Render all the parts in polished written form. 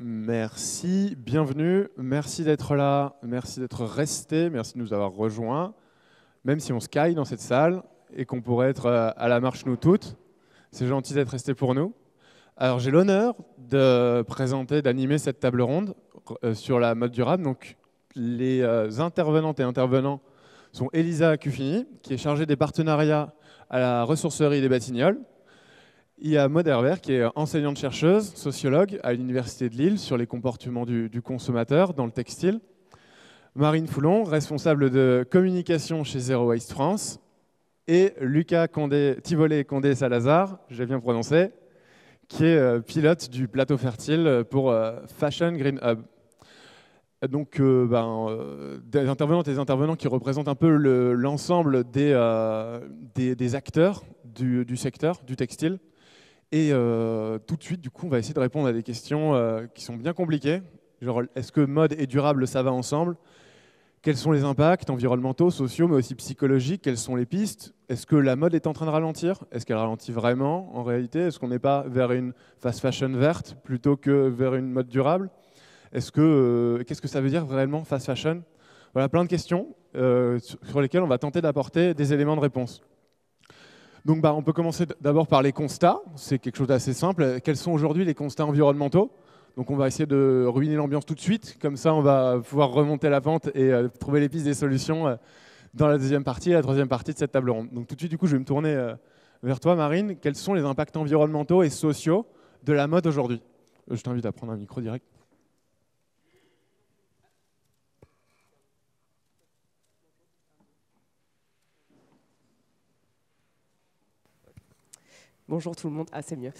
Merci, bienvenue, merci d'être là, merci d'être resté, merci de nous avoir rejoints, même si on se caille dans cette salle et qu'on pourrait être à la marche nous toutes. C'est gentil d'être resté pour nous. Alors j'ai l'honneur de présenter, d'animer cette table ronde sur la mode durable. Donc les intervenantes et intervenants sont Elisa Cuffini, qui est chargée des partenariats à la ressourcerie des Batignolles. Il y a Maud Herbert, qui est enseignante-chercheuse, sociologue à l'Université de Lille sur les comportements du consommateur dans le textile. Marine Foulon, responsable de communication chez Zero Waste France. Et Lucas Tivolet-Condé-Salazar, j'ai bien prononcé, qui est pilote du plateau fertile pour Fashion Green Hub. Donc, des intervenantes et des intervenants qui représentent un peu l'ensemble des acteurs du secteur du textile. Et tout de suite, du coup, on va essayer de répondre à des questions qui sont bien compliquées. Genre, est-ce que mode et durable, ça va ensemble? Quels sont les impacts environnementaux, sociaux, mais aussi psychologiques? Quelles sont les pistes? Est-ce que la mode est en train de ralentir? Est-ce qu'elle ralentit vraiment en réalité? Est-ce qu'on n'est pas vers une fast fashion verte plutôt que vers une mode durable? Qu'est-ce que ça veut dire réellement fast fashion? Voilà, plein de questions sur lesquelles on va tenter d'apporter des éléments de réponse. Donc on peut commencer d'abord par les constats. C'est quelque chose d'assez simple. Quels sont aujourd'hui les constats environnementaux? Donc on va essayer de ruiner l'ambiance tout de suite. Comme ça, on va pouvoir remonter la pente et trouver les pistes des solutions dans la deuxième partie et la troisième partie de cette table ronde. Donc tout de suite, du coup, je vais me tourner vers toi, Marine. Quels sont les impacts environnementaux et sociaux de la mode aujourd'hui? Je t'invite à prendre un micro direct. Bonjour tout le monde, c'est mieux.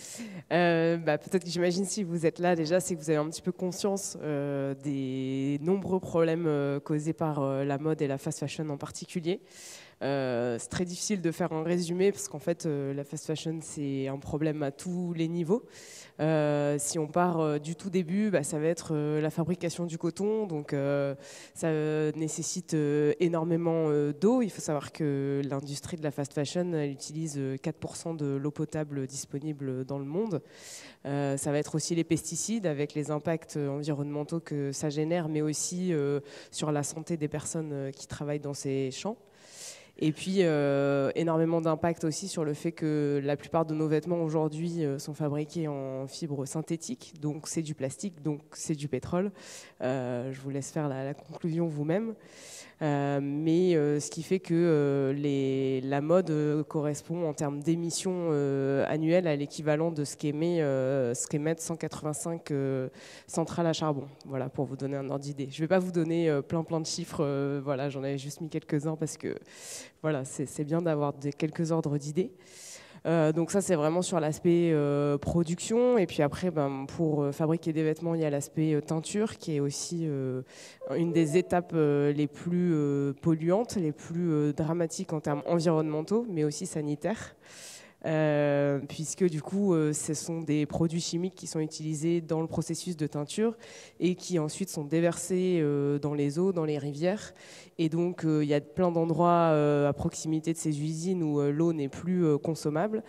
Peut-être que j'imagine si vous êtes là déjà, c'est que vous avez un petit peu conscience des nombreux problèmes causés par la mode et la fast fashion en particulier. C'est très difficile de faire un résumé parce qu'en fait la fast fashion c'est un problème à tous les niveaux. Si on part du tout début, ça va être la fabrication du coton, donc ça nécessite énormément d'eau. Il faut savoir que l'industrie de la fast fashion elle utilise 4% de l'eau potable disponible dans le monde. Ça va être aussi les pesticides avec les impacts environnementaux que ça génère, mais aussi sur la santé des personnes qui travaillent dans ces champs. Et puis, énormément d'impact aussi sur le fait que la plupart de nos vêtements aujourd'hui sont fabriqués en fibres synthétiques. Donc, c'est du plastique, donc c'est du pétrole. Je vous laisse faire la conclusion vous-même. Ce qui fait que la mode correspond en termes d'émissions annuelles à l'équivalent de ce qu'émettent 185 centrales à charbon. Voilà, pour vous donner un ordre d'idée. Je ne vais pas vous donner plein de chiffres. Voilà, j'en avais juste mis quelques-uns parce que voilà, c'est bien d'avoir quelques ordres d'idées. Donc ça, c'est vraiment sur l'aspect production. Et puis après, pour fabriquer des vêtements, il y a l'aspect teinture, qui est aussi une des étapes les plus polluantes, les plus dramatiques en termes environnementaux, mais aussi sanitaires. Puisque du coup, ce sont des produits chimiques qui sont utilisés dans le processus de teinture et qui ensuite sont déversés dans les eaux, dans les rivières. Et donc, il y a plein d'endroits à proximité de ces usines où l'eau n'est plus consommable.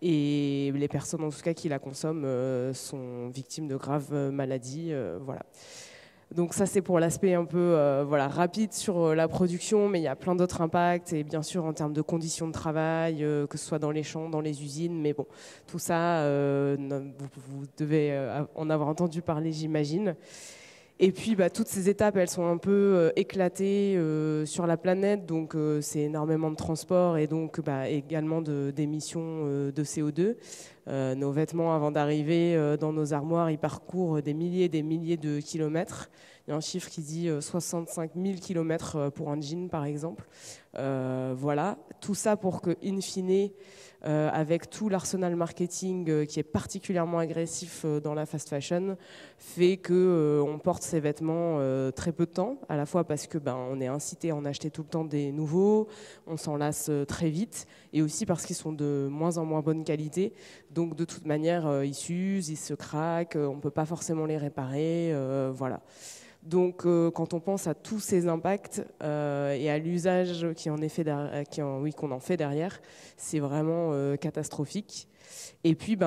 Et les personnes, en tout cas, qui la consomment sont victimes de graves maladies. Voilà. Donc ça, c'est pour l'aspect un peu rapide sur la production, mais il y a plein d'autres impacts, et bien sûr en termes de conditions de travail, que ce soit dans les champs, dans les usines, mais bon, tout ça, vous devez en avoir entendu parler, j'imagine. Et puis, toutes ces étapes, elles sont un peu éclatées sur la planète, donc c'est énormément de transport et donc également d'émissions de CO2. Nos vêtements, avant d'arriver dans nos armoires, ils parcourent des milliers et des milliers de kilomètres. Il y a un chiffre qui dit 65 000 kilomètres pour un jean, par exemple. Voilà, tout ça pour que, in fine, avec tout l'arsenal marketing qui est particulièrement agressif dans la fast fashion, fait qu'on porte ces vêtements très peu de temps, à la fois parce que on est incité à en acheter tout le temps des nouveaux, on s'en lasse très vite, et aussi parce qu'ils sont de moins en moins bonne qualité. Donc de toute manière, ils s'usent, ils se craquent, on ne peut pas forcément les réparer, voilà. Donc, quand on pense à tous ces impacts et à l'usage qu'on en fait derrière, c'est vraiment catastrophique. Et puis,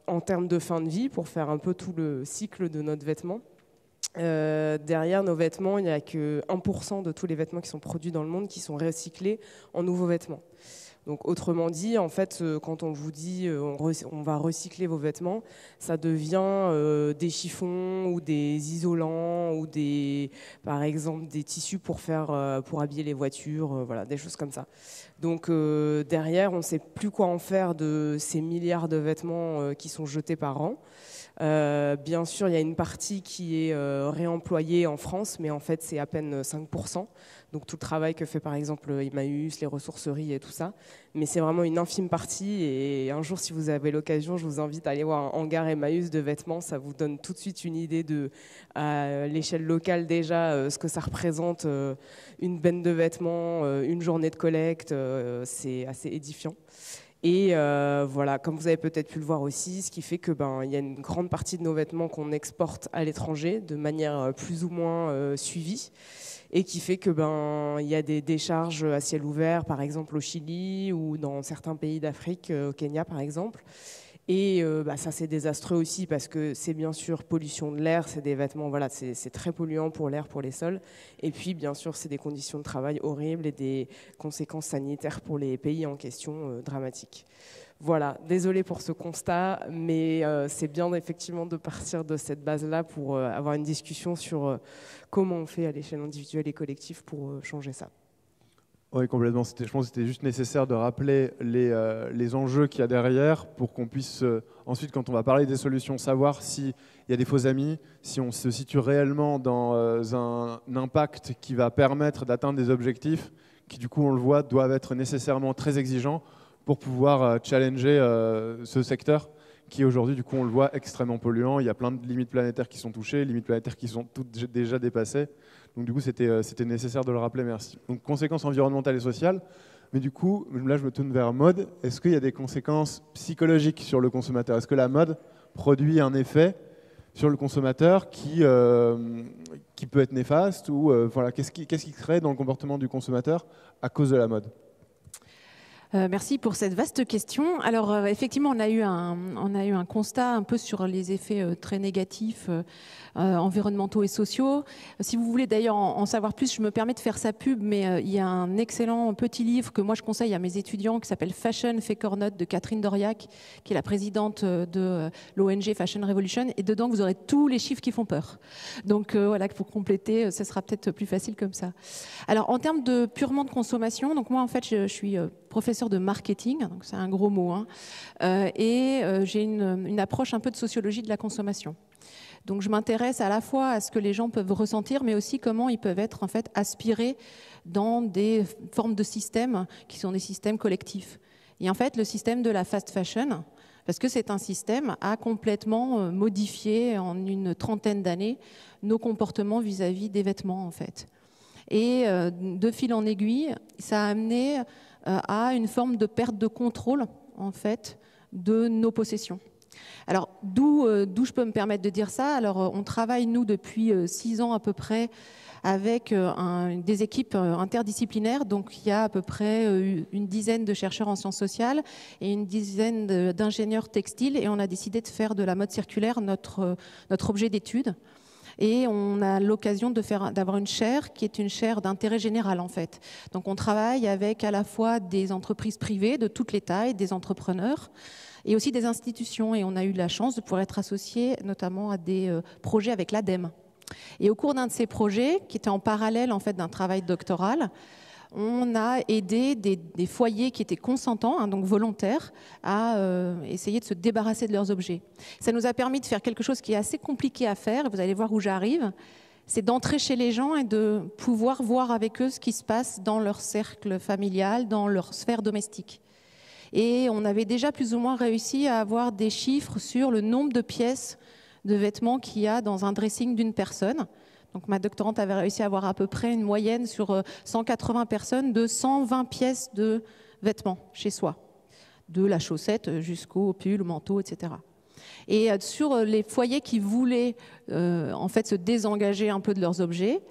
en termes de fin de vie, pour faire un peu tout le cycle de notre vêtement, derrière nos vêtements, il n'y a que 1% de tous les vêtements qui sont produits dans le monde qui sont recyclés en nouveaux vêtements. Donc, autrement dit, en fait, quand on vous dit on va recycler vos vêtements, ça devient des chiffons ou des isolants ou par exemple des tissus pour habiller les voitures, voilà, des choses comme ça. Donc derrière, on ne sait plus quoi en faire de ces milliards de vêtements qui sont jetés par an. Bien sûr, il y a une partie qui est réemployée en France, mais en fait, c'est à peine 5%. Donc tout le travail que fait par exemple Emmaüs, les ressourceries et tout ça. Mais c'est vraiment une infime partie. Et un jour, si vous avez l'occasion, je vous invite à aller voir un hangar Emmaüs de vêtements. Ça vous donne tout de suite une idée de, à l'échelle locale déjà, ce que ça représente, une benne de vêtements, une journée de collecte. C'est assez édifiant. Et voilà, comme vous avez peut-être pu le voir aussi, ce qui fait que il y a une grande partie de nos vêtements qu'on exporte à l'étranger de manière plus ou moins suivie, et qui fait que il y a des décharges à ciel ouvert, par exemple au Chili ou dans certains pays d'Afrique, au Kenya par exemple. Et ça, c'est désastreux aussi parce que c'est bien sûr pollution de l'air, c'est des vêtements, voilà, c'est très polluant pour l'air, pour les sols. Et puis, bien sûr, c'est des conditions de travail horribles et des conséquences sanitaires pour les pays en question dramatiques. Voilà, désolé pour ce constat, mais c'est bien effectivement de partir de cette base-là pour avoir une discussion sur comment on fait à l'échelle individuelle et collective pour changer ça. Oui, complètement. Je pense que c'était juste nécessaire de rappeler les enjeux qu'il y a derrière pour qu'on puisse ensuite, quand on va parler des solutions, savoir s'il y a des faux amis, si on se situe réellement dans un impact qui va permettre d'atteindre des objectifs qui, du coup, on le voit, doivent être nécessairement très exigeants pour pouvoir challenger ce secteur qui, aujourd'hui, du coup, on le voit, extrêmement polluant. Il y a plein de limites planétaires qui sont touchées, limites planétaires qui sont toutes déjà dépassées. Donc du coup, c'était nécessaire de le rappeler, merci. Donc conséquences environnementales et sociales, mais du coup, là je me tourne vers mode. Est-ce qu'il y a des conséquences psychologiques sur le consommateur? Est-ce que la mode produit un effet sur le consommateur qui peut être néfaste ou voilà, qu'est-ce qui crée dans le comportement du consommateur à cause de la mode? Merci pour cette vaste question. Alors effectivement, on a eu un constat un peu sur les effets très négatifs environnementaux et sociaux. Si vous voulez d'ailleurs en savoir plus, je me permets de faire sa pub, mais il y a un excellent petit livre que moi je conseille à mes étudiants qui s'appelle Fashion Fake or Not de Catherine Doriac, qui est la présidente de l'ONG Fashion Revolution, et dedans vous aurez tous les chiffres qui font peur. Donc voilà, pour compléter, ce sera peut-être plus facile comme ça. Alors en termes de purement de consommation, donc moi en fait je suis professeur de marketing, donc c'est un gros mot, et j'ai une approche un peu de sociologie de la consommation. Donc je m'intéresse à la fois à ce que les gens peuvent ressentir, mais aussi comment ils peuvent être en fait aspirés dans des formes de systèmes qui sont des systèmes collectifs. Et en fait, le système de la fast fashion, parce que c'est un système, a complètement modifié en une trentaine d'années nos comportements vis-à-vis des vêtements en fait. Et de fil en aiguille, ça a amené à une forme de perte de contrôle en fait de nos possessions. Alors d'où je peux me permettre de dire ça? Alors on travaille nous depuis 6 ans à peu près avec des équipes interdisciplinaires, donc il y a à peu près une dizaine de chercheurs en sciences sociales et une dizaine d'ingénieurs textiles, et on a décidé de faire de la mode circulaire notre objet d'étude. Et on a l'occasion d'avoir une chaire qui est une chaire d'intérêt général en fait. Donc on travaille avec à la fois des entreprises privées de toutes les tailles, des entrepreneurs et aussi des institutions. Et on a eu la chance de pouvoir être associés notamment à des projets avec l'ADEME. Et au cours d'un de ces projets, qui était en parallèle en fait d'un travail doctoral, on a aidé des foyers qui étaient consentants, donc volontaires, à essayer de se débarrasser de leurs objets. Ça nous a permis de faire quelque chose qui est assez compliqué à faire, vous allez voir où j'arrive, c'est d'entrer chez les gens et de pouvoir voir avec eux ce qui se passe dans leur cercle familial, dans leur sphère domestique. Et on avait déjà plus ou moins réussi à avoir des chiffres sur le nombre de pièces de vêtements qu'il y a dans un dressing d'une personne. Donc ma doctorante avait réussi à avoir à peu près une moyenne sur 180 personnes de 120 pièces de vêtements chez soi, de la chaussette jusqu'au pull, au manteau, etc. Et sur les foyers qui voulaient en fait se désengager un peu de leurs objets,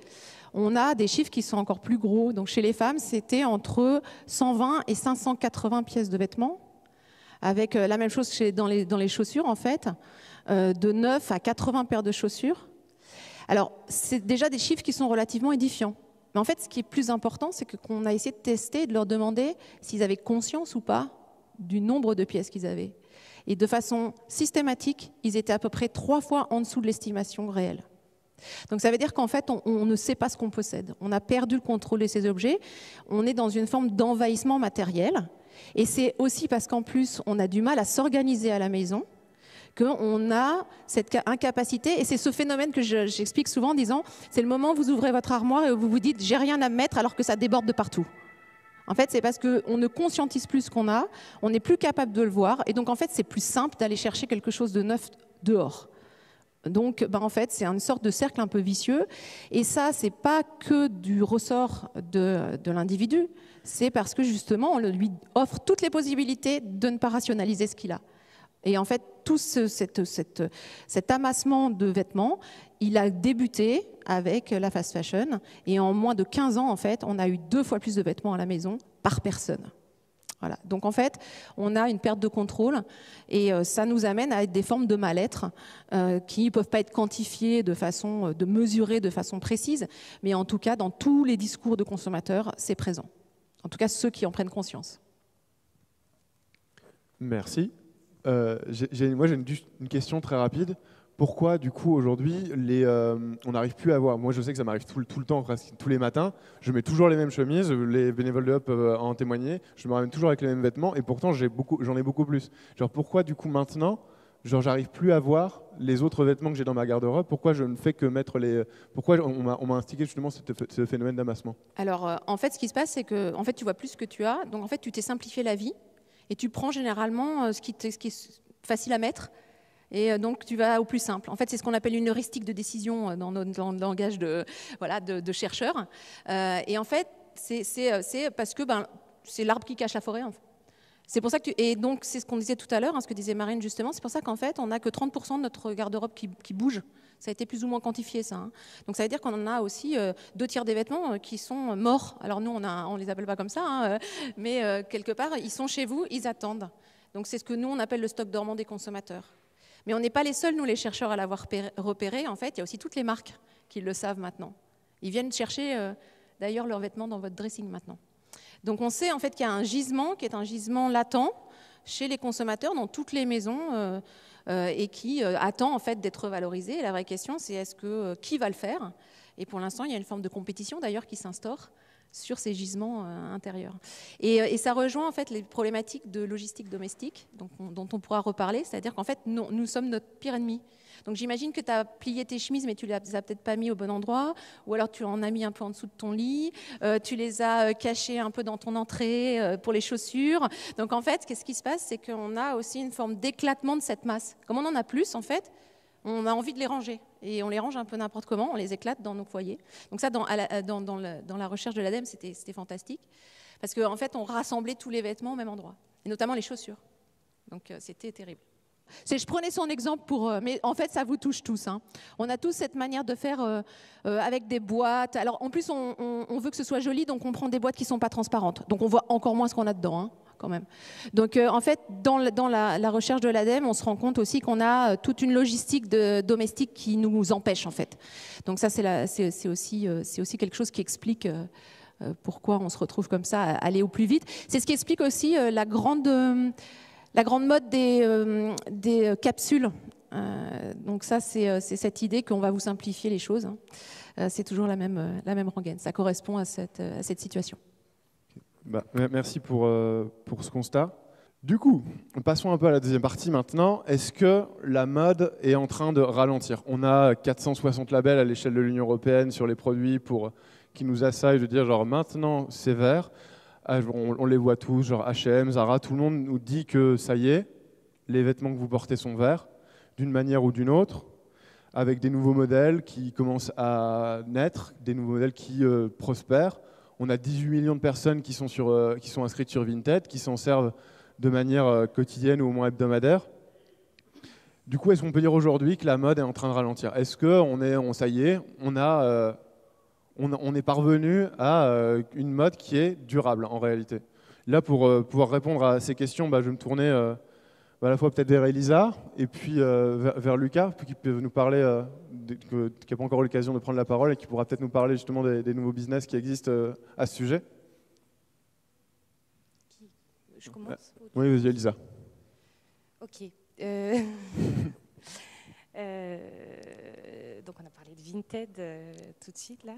on a des chiffres qui sont encore plus gros. Donc chez les femmes, c'était entre 120 et 580 pièces de vêtements. avec la même chose dans les chaussures, en fait, de 9 à 80 paires de chaussures. Alors, c'est déjà des chiffres qui sont relativement édifiants. Mais en fait, ce qui est plus important, c'est qu'on a essayé de tester et de leur demander s'ils avaient conscience ou pas du nombre de pièces qu'ils avaient. Et de façon systématique, ils étaient à peu près 3 fois en dessous de l'estimation réelle. Donc ça veut dire qu'en fait, on ne sait pas ce qu'on possède. On a perdu le contrôle de ces objets. On est dans une forme d'envahissement matériel. Et c'est aussi parce qu'en plus, on a du mal à s'organiser à la maison, qu'on a cette incapacité. Et c'est ce phénomène que j'explique souvent en disant, c'est le moment où vous ouvrez votre armoire et vous vous dites, j'ai rien à me mettre alors que ça déborde de partout. En fait, c'est parce qu'on ne conscientise plus ce qu'on a, on n'est plus capable de le voir. Et donc, en fait, c'est plus simple d'aller chercher quelque chose de neuf dehors. Donc, en fait, c'est une sorte de cercle un peu vicieux. Et ça, c'est pas que du ressort de l'individu. C'est parce que, justement, on lui offre toutes les possibilités de ne pas rationaliser ce qu'il a. Et en fait, tout cet amassement de vêtements, il a débuté avec la fast fashion. Et en moins de 15 ans, en fait, on a eu 2 fois plus de vêtements à la maison par personne. Voilà. Donc en fait, on a une perte de contrôle et ça nous amène à des formes de mal-être qui ne peuvent pas être quantifiées de mesurer de façon précise, mais en tout cas, dans tous les discours de consommateurs, c'est présent. En tout cas, ceux qui en prennent conscience. Merci. Moi, j'ai une question très rapide. Pourquoi, du coup, aujourd'hui, on n'arrive plus à voir. Moi, je sais que ça m'arrive tout le temps, presque tous les matins. Je mets toujours les mêmes chemises. Les bénévoles de Hop peuvent en témoigner. Je me ramène toujours avec les mêmes vêtements. Et pourtant, j'en ai beaucoup plus. Genre, pourquoi, du coup, maintenant, j'arrive plus à voir les autres vêtements que j'ai dans ma garde-robe? Pourquoi je ne fais que mettre les... Pourquoi on m'a instigué justement ce phénomène d'amassement? Alors, en fait, ce qui se passe, c'est que en fait, tu vois plus ce que tu as. Donc, en fait, tu t'es simplifié la vie. Et tu prends généralement ce qui est facile à mettre. Et donc, tu vas au plus simple. En fait, c'est ce qu'on appelle une heuristique de décision dans le langage de chercheurs. Et en fait, c'est parce que c'est l'arbre qui cache la forêt. En fait. C'est pour ça que et donc, c'est ce qu'on disait tout à l'heure, ce que disait Marine justement. C'est pour ça qu'en fait, on n'a que 30% de notre garde-robe qui bouge. Ça a été plus ou moins quantifié, ça. Donc, ça veut dire qu'on en a aussi 2 tiers des vêtements qui sont morts. Alors, nous, on les appelle pas comme ça, mais quelque part, ils sont chez vous, ils attendent. Donc, c'est ce que nous, on appelle le stock dormant des consommateurs. Mais on n'est pas les seuls, nous, les chercheurs, à l'avoir repéré. En fait, il y a aussi toutes les marques qui le savent maintenant. Ils viennent chercher, d'ailleurs, leurs vêtements dans votre dressing maintenant. Donc, on sait en fait qu'il y a un gisement qui est un gisement latent chez les consommateurs dans toutes les maisons et qui attend en fait d'être valorisé. Et la vraie question, c'est qui va le faire? Et pour l'instant, il y a une forme de compétition d'ailleurs qui s'instaure sur ces gisements intérieurs. Et ça rejoint en fait les problématiques de logistique domestique dont on pourra reparler, c'est-à-dire qu'en fait, nous sommes notre pire ennemi. Donc j'imagine que tu as plié tes chemises, mais tu ne les as peut-être pas mis au bon endroit, ou alors tu en as mis un peu en dessous de ton lit, tu les as cachées un peu dans ton entrée pour les chaussures. Donc en fait, qu'est-ce qui se passe? C'est qu'on a aussi une forme d'éclatement de cette masse. Comme on en a plus, en fait, on a envie de les ranger. Et on les range un peu n'importe comment, on les éclate dans nos foyers. Donc ça, dans la recherche de l'ADEME, c'était fantastique. Parce qu'en fait, on rassemblait tous les vêtements au même endroit. Et notamment les chaussures. Donc c'était terrible. Je prenais son exemple mais en fait, ça vous touche tous. On a tous cette manière de faire avec des boîtes. Alors en plus, on veut que ce soit joli, donc on prend des boîtes qui ne sont pas transparentes. Donc on voit encore moins ce qu'on a dedans. Quand même. Donc en fait, dans la recherche de l'ADEME, on se rend compte aussi qu'on a toute une logistique domestique qui nous empêche en fait. Donc ça, c'est aussi quelque chose qui explique pourquoi on se retrouve comme ça à aller au plus vite. C'est ce qui explique aussi la grande mode des capsules. Donc ça, c'est cette idée qu'on va vous simplifier les choses. C'est toujours la même rengaine. Ça correspond à cette situation. Merci pour ce constat. Du coup, passons un peu à la deuxième partie maintenant. Est-ce que la mode est en train de ralentir? On a 460 labels à l'échelle de l'Union européenne sur les produits qui nous assaillent de dire genre maintenant c'est vert. On les voit tous, genre H&M, Zara, tout le monde nous dit que ça y est, les vêtements que vous portez sont verts, d'une manière ou d'une autre, avec des nouveaux modèles qui commencent à naître, des nouveaux modèles qui prospèrent. On a 18 millions de personnes qui sont inscrites sur Vinted, qui s'en servent de manière quotidienne ou au moins hebdomadaire. Du coup, est-ce qu'on peut dire aujourd'hui que la mode est en train de ralentir? Est-ce ça y est, on est parvenu à une mode qui est durable en réalité? Là, pour pouvoir répondre à ces questions, je vais me tourner à la fois peut-être vers Elisa et puis vers Lucas, qui peut nous parler, qui n'a pas encore eu l'occasion de prendre la parole et qui pourra peut-être nous parler justement des nouveaux business qui existent à ce sujet. Je commence Oui, vas-y Elisa. Ok. Donc on a parlé de Vinted tout de suite là.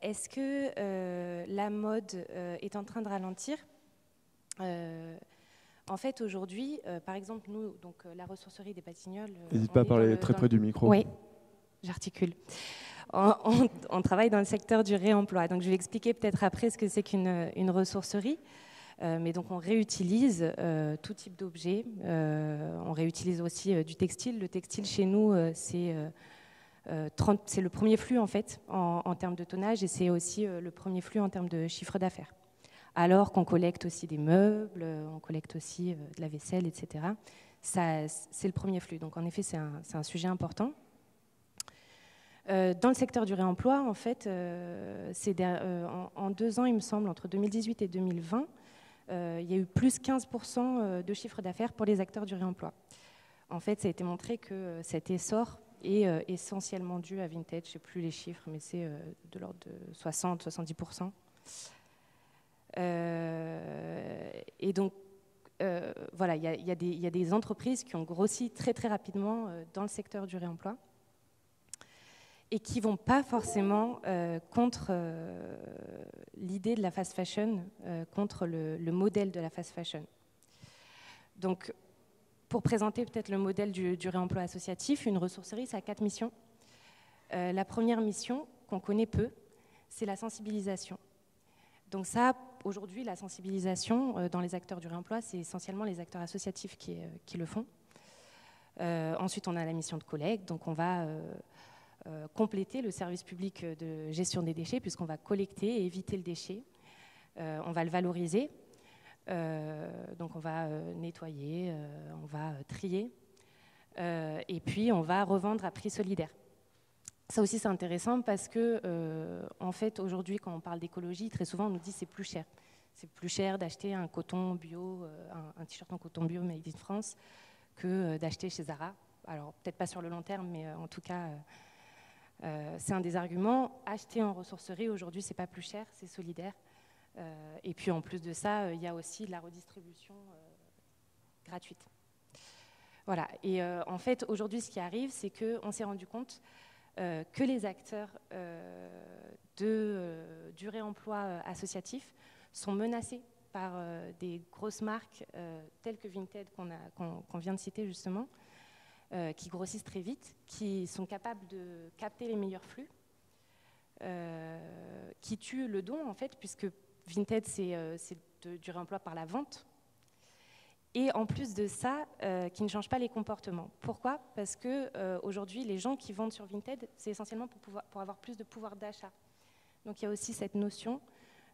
Est-ce que la mode est en train de ralentir? En fait, aujourd'hui, par exemple, nous, donc la ressourcerie des Batignolles. N'hésite pas à parler très près du micro. Oui, j'articule. On travaille dans le secteur du réemploi. Donc, je vais expliquer peut-être après ce que c'est qu'une ressourcerie. Mais donc, on réutilise tout type d'objets. On réutilise aussi du textile. Le textile, chez nous, c'est le premier flux, en fait, en termes de tonnage. Et c'est aussi le premier flux en termes de chiffre d'affaires. Alors qu'on collecte aussi des meubles, on collecte aussi de la vaisselle, etc. C'est le premier flux. Donc, en effet, c'est un sujet important. Dans le secteur du réemploi, en fait, en 2 ans, il me semble, entre 2018 et 2020, il y a eu plus 15% de chiffre d'affaires pour les acteurs du réemploi. En fait, ça a été montré que cet essor est essentiellement dû à Vinted. Je ne sais plus les chiffres, mais c'est de l'ordre de 60-70%. Et donc, voilà, il y a des entreprises qui ont grossi très très rapidement dans le secteur du réemploi et qui ne vont pas forcément contre l'idée de la fast fashion, contre le modèle de la fast fashion. Donc, pour présenter peut-être le modèle du réemploi associatif, une ressourcerie, ça a 4 missions. La première mission, qu'on connaît peu, c'est la sensibilisation. Donc ça, aujourd'hui, la sensibilisation dans les acteurs du réemploi, c'est essentiellement les acteurs associatifs qui le font. Ensuite, on a la mission de collecte, donc on va compléter le service public de gestion des déchets, puisqu'on va collecter et éviter le déchet. On va le valoriser, donc on va nettoyer, on va trier, et puis on va revendre à prix solidaire. Ça aussi, c'est intéressant parce que, en fait, aujourd'hui, quand on parle d'écologie, très souvent, on nous dit que c'est plus cher. C'est plus cher d'acheter un coton bio, un t-shirt en coton bio made in France, que d'acheter chez Zara. Alors, peut-être pas sur le long terme, mais en tout cas, c'est un des arguments. Acheter en ressourcerie, aujourd'hui, c'est pas plus cher, c'est solidaire. Et puis, en plus de ça, il y a aussi de la redistribution gratuite. Voilà. Et en fait, aujourd'hui, ce qui arrive, c'est qu'on s'est rendu compte que les acteurs du réemploi associatif sont menacés par des grosses marques telles que Vinted qu'on vient de citer justement, qui grossissent très vite, qui sont capables de capter les meilleurs flux, qui tuent le don en fait, puisque Vinted c'est du réemploi par la vente. Et en plus de ça, qui ne changent pas les comportements. Pourquoi? Parce qu'aujourd'hui, les gens qui vendent sur Vinted, c'est essentiellement pour avoir plus de pouvoir d'achat. Donc il y a aussi cette notion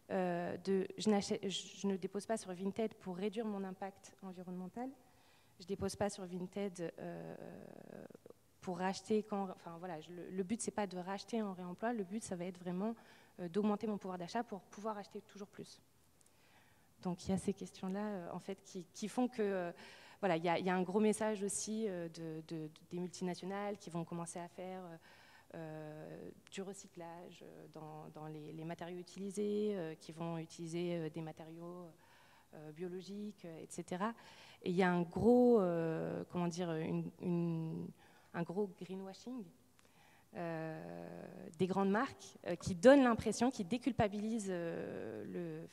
je ne dépose pas sur Vinted pour réduire mon impact environnemental. Je ne dépose pas sur Vinted pour racheter enfin voilà, le but, ce n'est pas de racheter en réemploi. Le but, ça va être vraiment d'augmenter mon pouvoir d'achat pour pouvoir acheter toujours plus. Donc il y a ces questions-là en fait, qui font que voilà, il y a un gros message aussi des multinationales qui vont commencer à faire du recyclage dans les matériaux utilisés, qui vont utiliser des matériaux biologiques, etc. Et il y a un gros, comment dire, un gros greenwashing des grandes marques qui donnent l'impression, qui déculpabilisent le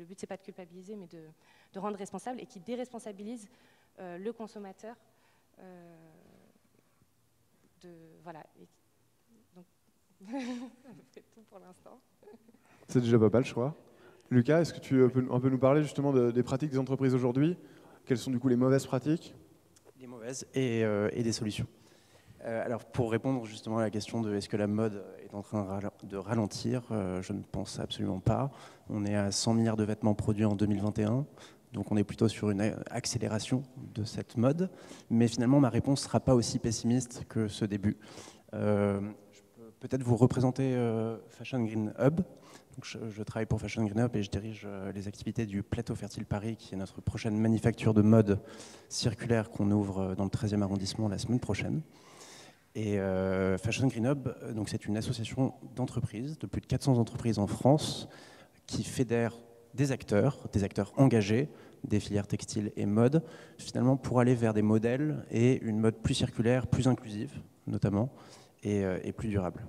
but, c'est pas de culpabiliser, mais de rendre responsable et qui déresponsabilisent le consommateur. Voilà. Donc, c'est tout pour l'instant. C'est déjà pas mal, je crois. Lucas, est-ce que tu peux un peu nous parler justement des pratiques des entreprises aujourd'hui? Quelles sont du coup les mauvaises pratiques? Les mauvaises et des solutions. Alors pour répondre justement à la question de est-ce que la mode est en train de ralentir, je ne pense absolument pas. On est à 100 milliards de vêtements produits en 2021, donc on est plutôt sur une accélération de cette mode. Mais finalement, ma réponse ne sera pas aussi pessimiste que ce début. Je peux peut-être vous représenter Fashion Green Hub, Donc je travaille pour Fashion Green Up et je dirige les activités du Plateau Fertile Paris, qui est notre prochaine manufacture de mode circulaire qu'on ouvre dans le 13e arrondissement la semaine prochaine. Et Fashion Green Hub, donc c'est une association d'entreprises, de plus de 400 entreprises en France, qui fédère des acteurs engagés, des filières textiles et mode, finalement pour aller vers des modèles et une mode plus circulaire, plus inclusive notamment, et plus durable.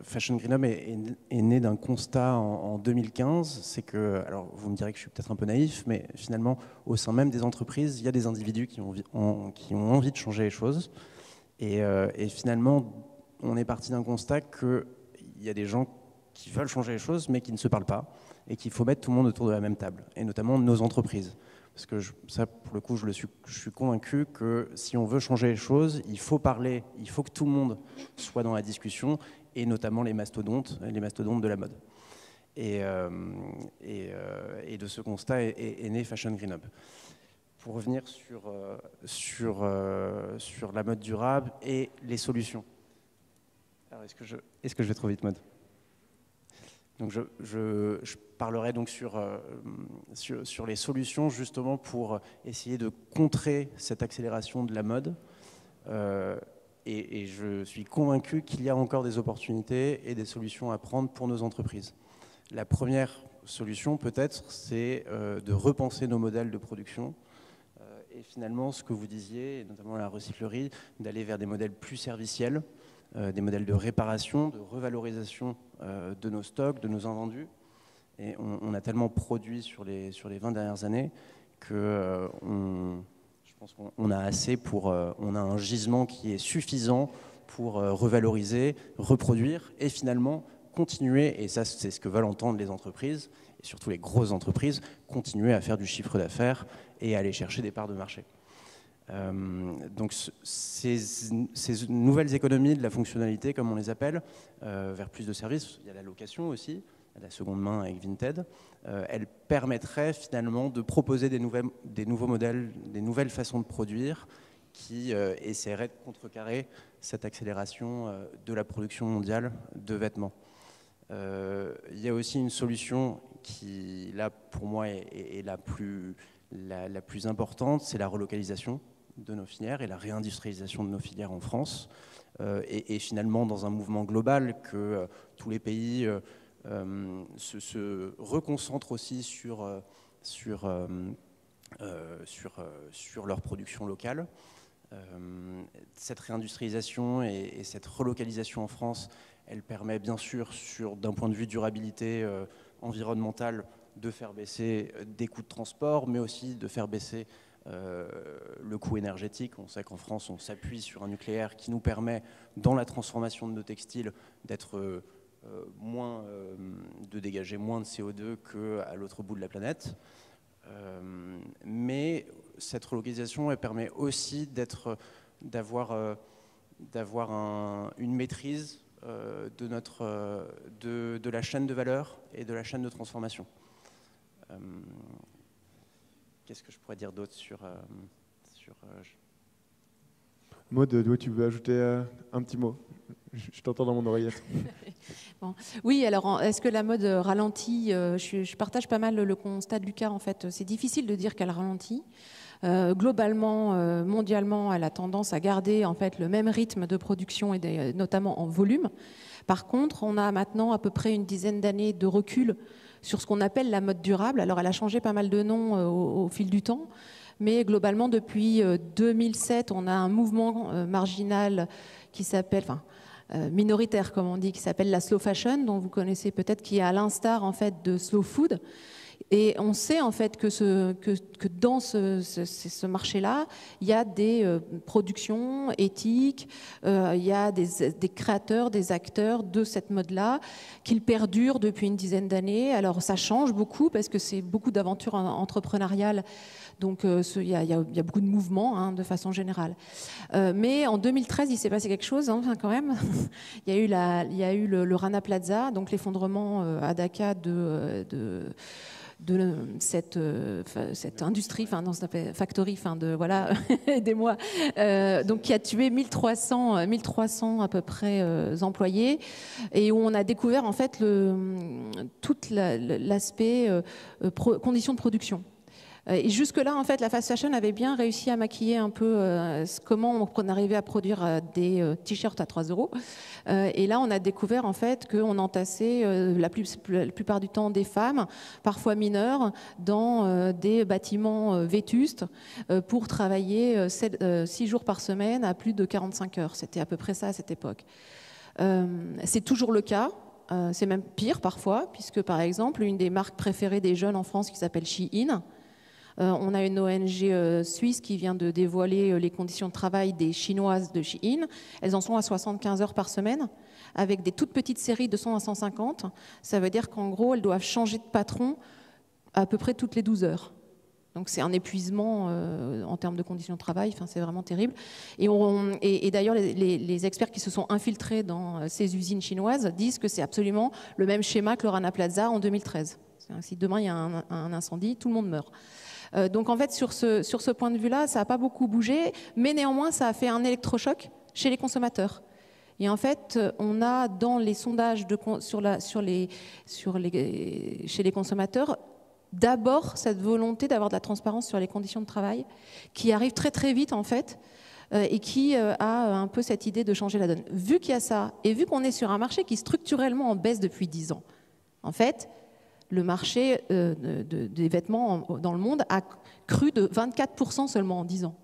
Fashion Green Hub est né d'un constat en 2015, c'est que, alors vous me direz que je suis peut-être un peu naïf, mais finalement au sein même des entreprises, il y a des individus qui ont envie de changer les choses. Et finalement, on est parti d'un constat qu'il y a des gens qui veulent changer les choses, mais qui ne se parlent pas, et qu'il faut mettre tout le monde autour de la même table, et notamment nos entreprises. Parce que ça, pour le coup, je suis convaincu que si on veut changer les choses, il faut parler, il faut que tout le monde soit dans la discussion, et notamment les mastodontes de la mode. Et de ce constat est né Fashion Green Hub. Pour revenir sur la mode durable et les solutions. Alors, est-ce que je vais trop vite, Maud ? Donc je parlerai donc sur les solutions justement pour essayer de contrer cette accélération de la mode. Et je suis convaincu qu'il y a encore des opportunités et des solutions à prendre pour nos entreprises. La première solution peut-être, c'est de repenser nos modèles de production. Et finalement, ce que vous disiez, et notamment la recyclerie, d'aller vers des modèles plus serviciels, des modèles de réparation, de revalorisation de nos stocks, de nos invendus. Et on a tellement produit sur les 20 dernières années que je pense qu'on a assez on a un gisement qui est suffisant pour revaloriser, reproduire et finalement continuer, et ça c'est ce que veulent entendre les entreprises, et surtout les grosses entreprises, continuer à faire du chiffre d'affaires et aller chercher des parts de marché. Donc ces nouvelles économies de la fonctionnalité, comme on les appelle, vers plus de services, il y a la location aussi, la seconde main avec Vinted, elle permettrait finalement de proposer des nouveaux modèles, des nouvelles façons de produire qui essaieraient de contrecarrer cette accélération de la production mondiale de vêtements. Il y a aussi une solution qui, là, pour moi, est la plus importante, c'est la relocalisation de nos filières et la réindustrialisation de nos filières en France. Et finalement, dans un mouvement global, que tous les pays se reconcentrent aussi sur leur production locale. Cette réindustrialisation et cette relocalisation en France, elle permet bien sûr, d'un point de vue durabilité environnementale, de faire baisser des coûts de transport, mais aussi de faire baisser le coût énergétique. On sait qu'en France, on s'appuie sur un nucléaire qui nous permet, dans la transformation de nos textiles, de dégager moins de CO2 qu'à l'autre bout de la planète. Mais cette relocalisation, elle permet aussi d'avoir une maîtrise de la chaîne de valeur et de la chaîne de transformation. Qu'est-ce que je pourrais dire d'autre sur Maud, tu veux ajouter un petit mot ? Je t'entends dans mon oreillette. Bon. Oui, alors est-ce que la mode ralentit ? Je partage pas mal le constat de Lucas, en fait. C'est difficile de dire qu'elle ralentit. Globalement, mondialement, elle a tendance à garder en fait le même rythme de production, et notamment en volume. Par contre, on a maintenant à peu près une dizaine d'années de recul sur ce qu'on appelle la mode durable. Alors, elle a changé pas mal de noms au fil du temps, mais globalement, depuis 2007, on a un mouvement marginal qui s'appelle, minoritaire comme on dit, qui s'appelle la slow fashion, dont vous connaissez peut-être, qui est à l'instar en fait de slow food. Et on sait en fait que dans ce marché-là, il y a des productions éthiques, il y a des créateurs, des acteurs de cette mode-là, qui perdurent depuis une dizaine d'années. Alors ça change beaucoup parce que c'est beaucoup d'aventures entrepreneuriales. Donc il y a beaucoup de mouvements de façon générale. Mais en 2013, il s'est passé quelque chose quand même. Il y a eu le Rana Plaza, donc l'effondrement à Dhaka cette industrie, enfin non, ça s'appelle factory, enfin de voilà, aidez-moi, donc qui a tué 1300 à peu près employés, et où on a découvert en fait tout l'aspect conditions de production. Et jusque-là, en fait, la fast fashion avait bien réussi à maquiller un peu comment on arrivait à produire des t-shirts à 3 €. Et là, on a découvert en fait qu'on entassait la plupart du temps des femmes, parfois mineures, dans des bâtiments vétustes pour travailler 6 jours par semaine à plus de 45 heures. C'était à peu près ça à cette époque. C'est toujours le cas. C'est même pire parfois, puisque par exemple, une des marques préférées des jeunes en France qui s'appelle Shein, on a une ONG suisse qui vient de dévoiler les conditions de travail des Chinoises de Shein. Elles en sont à 75 heures par semaine, avec des toutes petites séries de 100 à 150. Ça veut dire qu'en gros, elles doivent changer de patron à peu près toutes les 12 heures. Donc c'est un épuisement en termes de conditions de travail, enfin, c'est vraiment terrible. Et d'ailleurs, les experts qui se sont infiltrés dans ces usines chinoises disent que c'est absolument le même schéma que le Rana Plaza en 2013. Si demain il y a un incendie, tout le monde meurt. Donc en fait, sur ce point de vue-là, ça n'a pas beaucoup bougé, mais néanmoins, ça a fait un électrochoc chez les consommateurs. Et en fait, on a dans les sondages chez les consommateurs, d'abord cette volonté d'avoir de la transparence sur les conditions de travail, qui arrive très très vite en fait, et qui a un peu cette idée de changer la donne. Vu qu'il y a ça, et vu qu'on est sur un marché qui structurellement en baisse depuis 10 ans, en fait, le marché des vêtements dans le monde a cru de 24% seulement en 10 ans.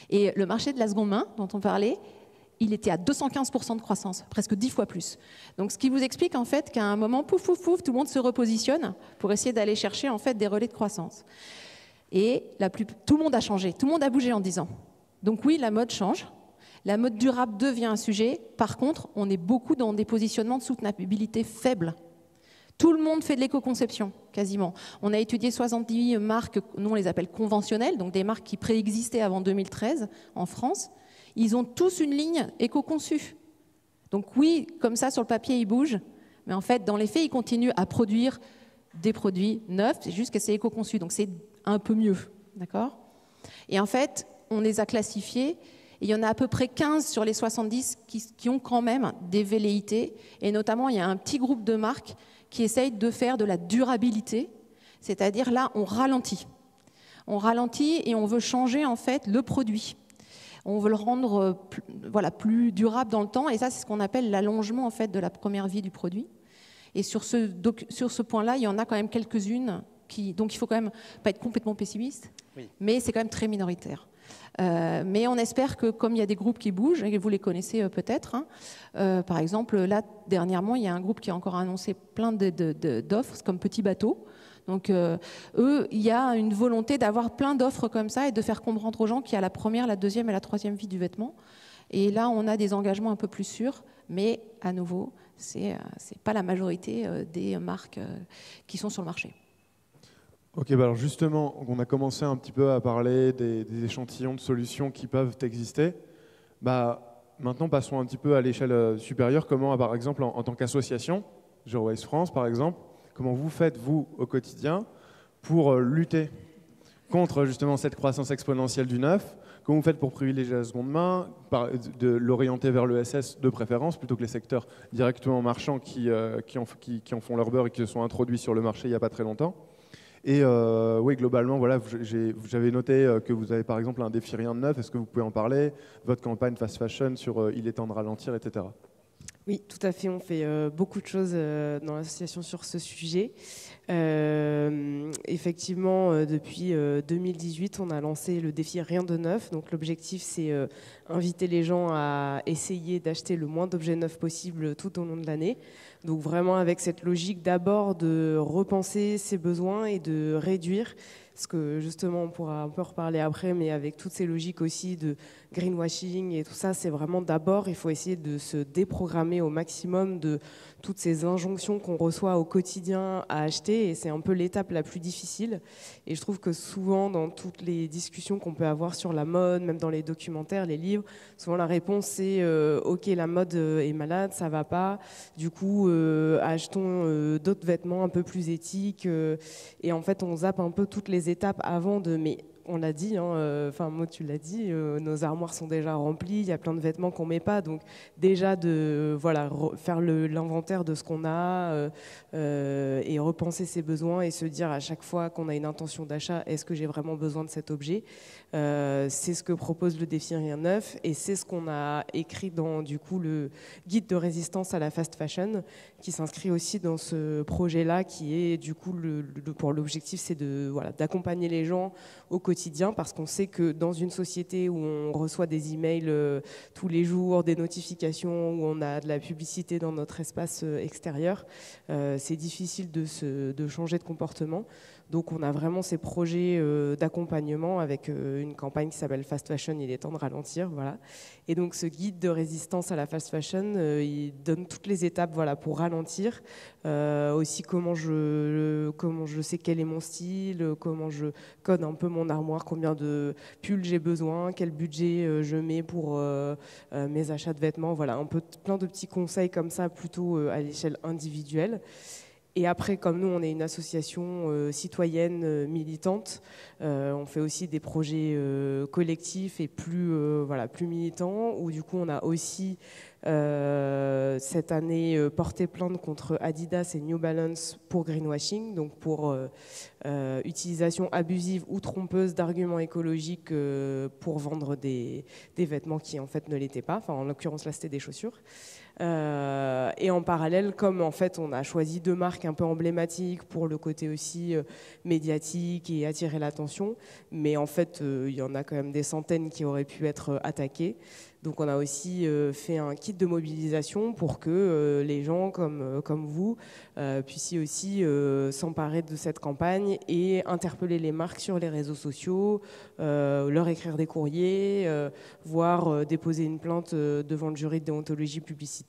Et le marché de la seconde main, dont on parlait, il était à 215% de croissance, presque 10 fois plus. Donc ce qui vous explique en fait qu'à un moment, pouf, pouf, pouf, tout le monde se repositionne pour essayer d'aller chercher en fait des relais de croissance. Et tout le monde a changé, tout le monde a bougé en 10 ans. Donc oui, la mode change. La mode durable devient un sujet. Par contre, on est beaucoup dans des positionnements de soutenabilité faibles. Tout le monde fait de l'éco-conception, quasiment. On a étudié 70 marques, nous on les appelle conventionnelles, donc des marques qui préexistaient avant 2013 en France. Ils ont tous une ligne éco-conçue. Donc oui, comme ça, sur le papier, ils bougent, mais en fait, dans les faits, ils continuent à produire des produits neufs, c'est juste que c'est éco-conçu, donc c'est un peu mieux, d'accord ? Et en fait, on les a classifiés, et il y en a à peu près 15 sur les 70 qui ont quand même des velléités, et notamment, il y a un petit groupe de marques qui essayent de faire de la durabilité, c'est-à-dire là, on ralentit. On ralentit et on veut changer en fait le produit. On veut le rendre plus durable dans le temps, et ça, c'est ce qu'on appelle l'allongement en fait de la première vie du produit. Et sur ce point-là, il y en a quand même quelques-unes donc il faut quand même pas être complètement pessimiste, oui. Mais c'est quand même très minoritaire. Mais on espère que comme il y a des groupes qui bougent, et vous les connaissez peut-être, par exemple, là, dernièrement, il y a un groupe qui a encore annoncé plein d'offres, comme Petit Bateau. Donc, eux, il y a une volonté d'avoir plein d'offres comme ça et de faire comprendre aux gens qu'il y a la première, la deuxième et la troisième vie du vêtement. Et là, on a des engagements un peu plus sûrs, mais à nouveau, c'est pas la majorité des marques qui sont sur le marché. Ok, bah alors justement, on a commencé un petit peu à parler des échantillons de solutions qui peuvent exister. Bah, maintenant, passons un petit peu à l'échelle supérieure. Comment, par exemple, en tant qu'association, Zero Waste France, par exemple, comment vous faites, vous, au quotidien, pour lutter contre justement cette croissance exponentielle du neuf? Comment vous faites pour privilégier la seconde main, de l'orienter vers l'ESS de préférence, plutôt que les secteurs directement marchands qui en font leur beurre et qui se sont introduits sur le marché il n'y a pas très longtemps? Et oui, globalement, voilà, j'avais noté que vous avez par exemple un défi rien de neuf. Est-ce que vous pouvez en parler? Votre campagne fast fashion sur il est temps de ralentir, etc. Oui, tout à fait. On fait beaucoup de choses dans l'association sur ce sujet. Effectivement, depuis 2018, on a lancé le défi Rien de neuf. Donc l'objectif, c'est inviter les gens à essayer d'acheter le moins d'objets neufs possible tout au long de l'année. Donc vraiment avec cette logique d'abord de repenser ses besoins et de réduire parce que justement on pourra un peu reparler après, mais avec toutes ces logiques aussi de greenwashing et tout ça, c'est vraiment d'abord il faut essayer de se déprogrammer au maximum de toutes ces injonctions qu'on reçoit au quotidien à acheter, et c'est un peu l'étape la plus difficile. Et je trouve que souvent dans toutes les discussions qu'on peut avoir sur la mode, même dans les documentaires, les livres, souvent la réponse c'est ok, la mode est malade, ça va pas, du coup achetons d'autres vêtements un peu plus éthiques, et en fait on zappe un peu toutes les étapes avant de mais on l'a dit, enfin Maud tu l'as dit, nos armoires sont déjà remplies, il y a plein de vêtements qu'on met pas, donc déjà de voilà faire l'inventaire de ce qu'on a et repenser ses besoins et se dire à chaque fois qu'on a une intention d'achat, est-ce que j'ai vraiment besoin de cet objet, c'est ce que propose le défi Rien Neuf, et c'est ce qu'on a écrit dans du coup le guide de résistance à la fast fashion, qui s'inscrit aussi dans ce projet-là, qui est du coup pour l'objectif c'est de voilà d'accompagner les gens au quotidien, parce qu'on sait que dans une société où on reçoit des emails tous les jours, des notifications, où on a de la publicité dans notre espace extérieur, c'est difficile de changer de comportement. Donc on a vraiment ces projets d'accompagnement avec une campagne qui s'appelle Fast Fashion, il est temps de ralentir, voilà. Et donc ce guide de résistance à la fast fashion, il donne toutes les étapes voilà, pour ralentir, aussi comment je sais quel est mon style, comment je code un peu mon armoire, combien de pulls j'ai besoin, quel budget je mets pour mes achats de vêtements, voilà, un peu plein de petits conseils comme ça, plutôt à l'échelle individuelle. Et après, comme nous, on est une association citoyenne militante, on fait aussi des projets collectifs et plus militants, où du coup, on a aussi cette année porté plainte contre Adidas et New Balance pour greenwashing, donc pour utilisation abusive ou trompeuse d'arguments écologiques pour vendre des vêtements qui en fait ne l'étaient pas. Enfin, en l'occurrence, là, c'était des chaussures. Et en parallèle, comme en fait on a choisi 2 marques un peu emblématiques pour le côté aussi médiatique et attirer l'attention, mais en fait il y en a quand même des centaines qui auraient pu être attaquées. Donc on a aussi fait un kit de mobilisation pour que les gens comme vous puissiez aussi s'emparer de cette campagne et interpeller les marques sur les réseaux sociaux, leur écrire des courriers, voire déposer une plainte devant le jury de déontologie publicitaire.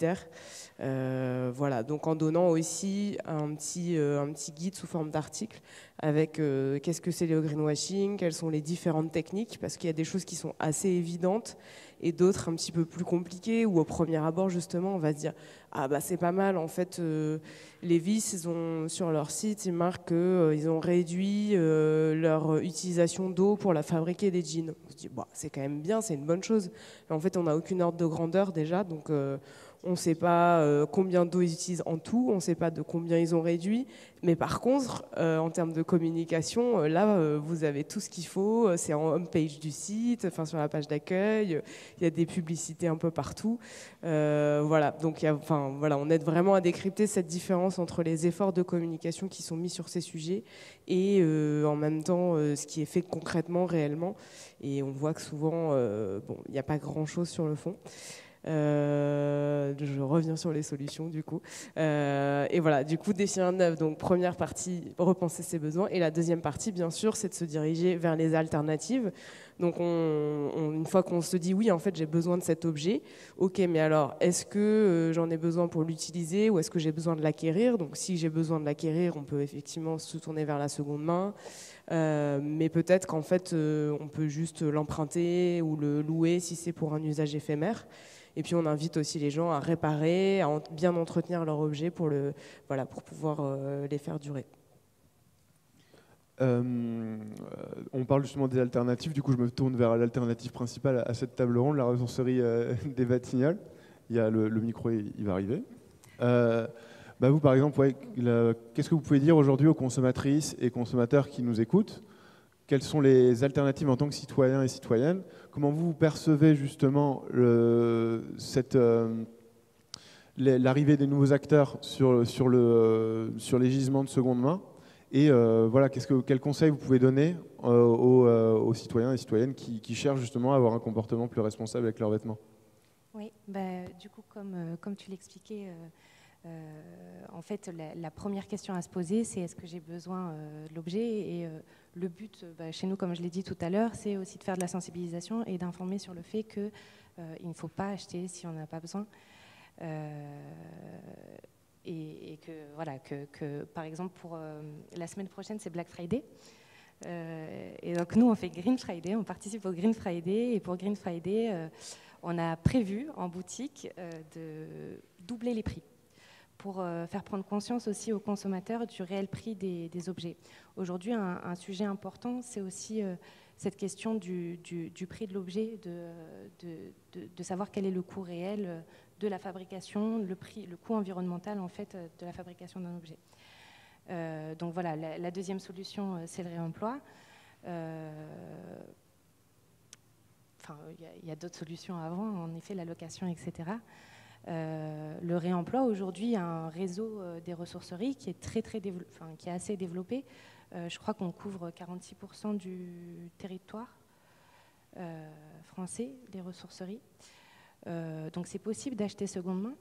Voilà, donc en donnant aussi un petit guide sous forme d'article avec qu'est-ce que c'est le greenwashing, quelles sont les différentes techniques, parce qu'il y a des choses qui sont assez évidentes et d'autres un petit peu plus compliquées, où au premier abord justement on va se dire ah bah c'est pas mal en fait, Levi's ils ont sur leur site ils marquent qu'ils ont réduit leur utilisation d'eau pour la fabriquer des jeans. On se dit bah c'est quand même bien, c'est une bonne chose, mais en fait on n'a aucune ordre de grandeur déjà, donc on ne sait pas combien d'eau ils utilisent en tout, on ne sait pas de combien ils ont réduit, mais par contre, en termes de communication, là, vous avez tout ce qu'il faut, c'est en homepage du site, enfin sur la page d'accueil, il y a des publicités un peu partout. Voilà, donc on aide vraiment à décrypter cette différence entre les efforts de communication qui sont mis sur ces sujets et en même temps ce qui est fait concrètement, réellement. Et on voit que souvent, il n'y a pas grand-chose sur le fond. Je reviens sur les solutions du coup. Et voilà, du coup, défi Rien Neuf, donc première partie, repenser ses besoins. Et la deuxième partie, bien sûr, c'est de se diriger vers les alternatives. Donc une fois qu'on se dit oui, en fait, j'ai besoin de cet objet, ok, mais alors, est-ce que j'en ai besoin pour l'utiliser ou est-ce que j'ai besoin de l'acquérir? Donc si j'ai besoin de l'acquérir, on peut effectivement se tourner vers la seconde main. Mais peut-être qu'en fait, on peut juste l'emprunter ou le louer si c'est pour un usage éphémère. Et puis on invite aussi les gens à réparer, à bien entretenir leur objet pour pouvoir les faire durer. On parle justement des alternatives, du coup je me tourne vers l'alternative principale à cette table ronde, la ressourcerie des Batignolles. Il y a le micro, il va arriver. Vous par exemple, qu'est-ce que vous pouvez dire aujourd'hui aux consommatrices et consommateurs qui nous écoutent? Quelles sont les alternatives en tant que citoyens et citoyennes? Comment vous percevez justement l'arrivée des nouveaux acteurs sur les gisements de seconde main? Et quels conseils vous pouvez donner aux citoyens et citoyennes qui cherchent justement à avoir un comportement plus responsable avec leurs vêtements? Oui, du coup, comme tu l'expliquais, En fait, la première question à se poser, c'est est-ce que j'ai besoin de l'objet? Et le but, chez nous, comme je l'ai dit tout à l'heure, c'est aussi de faire de la sensibilisation et d'informer sur le fait qu'il ne faut pas acheter si on n'en a pas besoin. Et que, voilà, que, par exemple, pour la semaine prochaine, c'est Black Friday. Et donc, nous, on fait Green Friday, on participe au Green Friday. Et pour Green Friday, on a prévu en boutique de doubler les prix pour faire prendre conscience aussi aux consommateurs du réel prix des objets. Aujourd'hui, un sujet important, c'est aussi cette question du prix de l'objet, de savoir quel est le coût réel de la fabrication, le coût environnemental en fait, de la fabrication d'un objet. Donc voilà, la deuxième solution, c'est le réemploi. Enfin, il y a d'autres solutions avant, en effet, la location, etc. Le réemploi, aujourd'hui, il y a un réseau des ressourceries qui est, qui est assez développé. Je crois qu'on couvre 46% du territoire français, des ressourceries. Donc c'est possible d'acheter seconde main.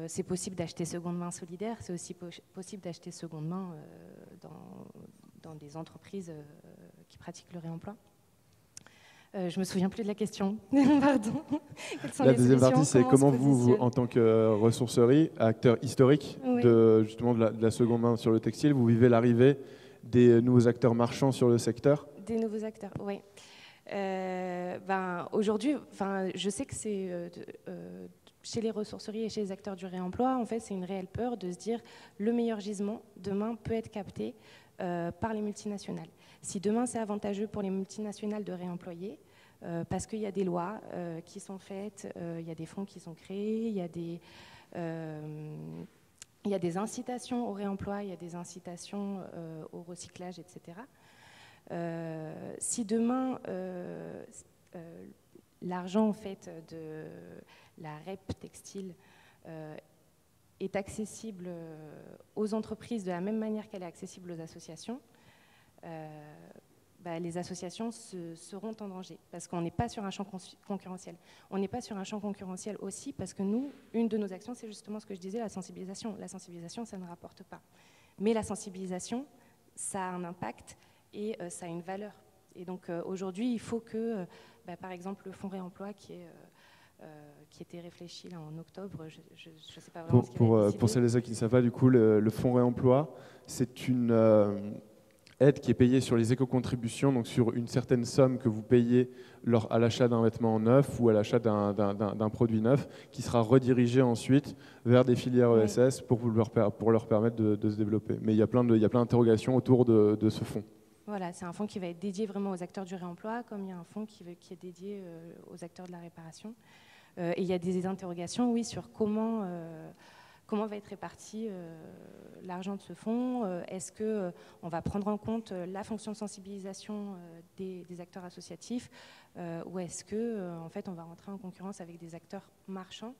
C'est possible d'acheter seconde main solidaire. C'est aussi possible d'acheter seconde main dans des entreprises qui pratiquent le réemploi. Je ne me souviens plus de la question. Pardon. La deuxième partie, c'est comment vous, en tant que ressourcerie, acteur historique justement de la seconde main sur le textile, vous vivez l'arrivée des nouveaux acteurs marchands sur le secteur? Des nouveaux acteurs, oui. Aujourd'hui, je sais que c'est chez les ressourceries et chez les acteurs du réemploi, en fait, c'est une réelle peur de se dire le meilleur gisement demain peut être capté par les multinationales. Si demain c'est avantageux pour les multinationales de réemployer, parce qu'il y a des lois qui sont faites, il y a des fonds qui sont créés, il y a des incitations au réemploi, il y a des incitations au recyclage, etc. Si demain l'argent en fait de la REP textile est accessible aux entreprises de la même manière qu'elle est accessible aux associations, les associations seront en danger parce qu'on n'est pas sur un champ concurrentiel. On n'est pas sur un champ concurrentiel aussi parce que nous, une de nos actions, c'est justement ce que je disais, la sensibilisation. La sensibilisation, ça ne rapporte pas. Mais la sensibilisation, ça a un impact et ça a une valeur. Et donc aujourd'hui, il faut que, par exemple, le fonds réemploi qui était réfléchi là, en octobre, je ne sais pas vraiment ce qu'il a décidé. Pour celles et ceux qui ne savent pas, du coup, le fonds réemploi, c'est une aide qui est payée sur les éco-contributions, donc sur une certaine somme que vous payez à l'achat d'un vêtement neuf ou à l'achat d'un produit neuf, qui sera redirigé ensuite vers des filières ESS pour leur permettre de se développer. Mais il y a plein d'interrogations autour de ce fonds. Voilà, c'est un fonds qui va être dédié vraiment aux acteurs du réemploi, comme il y a un fonds qui est dédié aux acteurs de la réparation. Et il y a des interrogations, oui, sur comment va être réparti l'argent de ce fonds. Est-ce qu'on va prendre en compte la fonction de sensibilisation des acteurs associatifs ou est-ce que en fait, on va rentrer en concurrence avec des acteurs marchands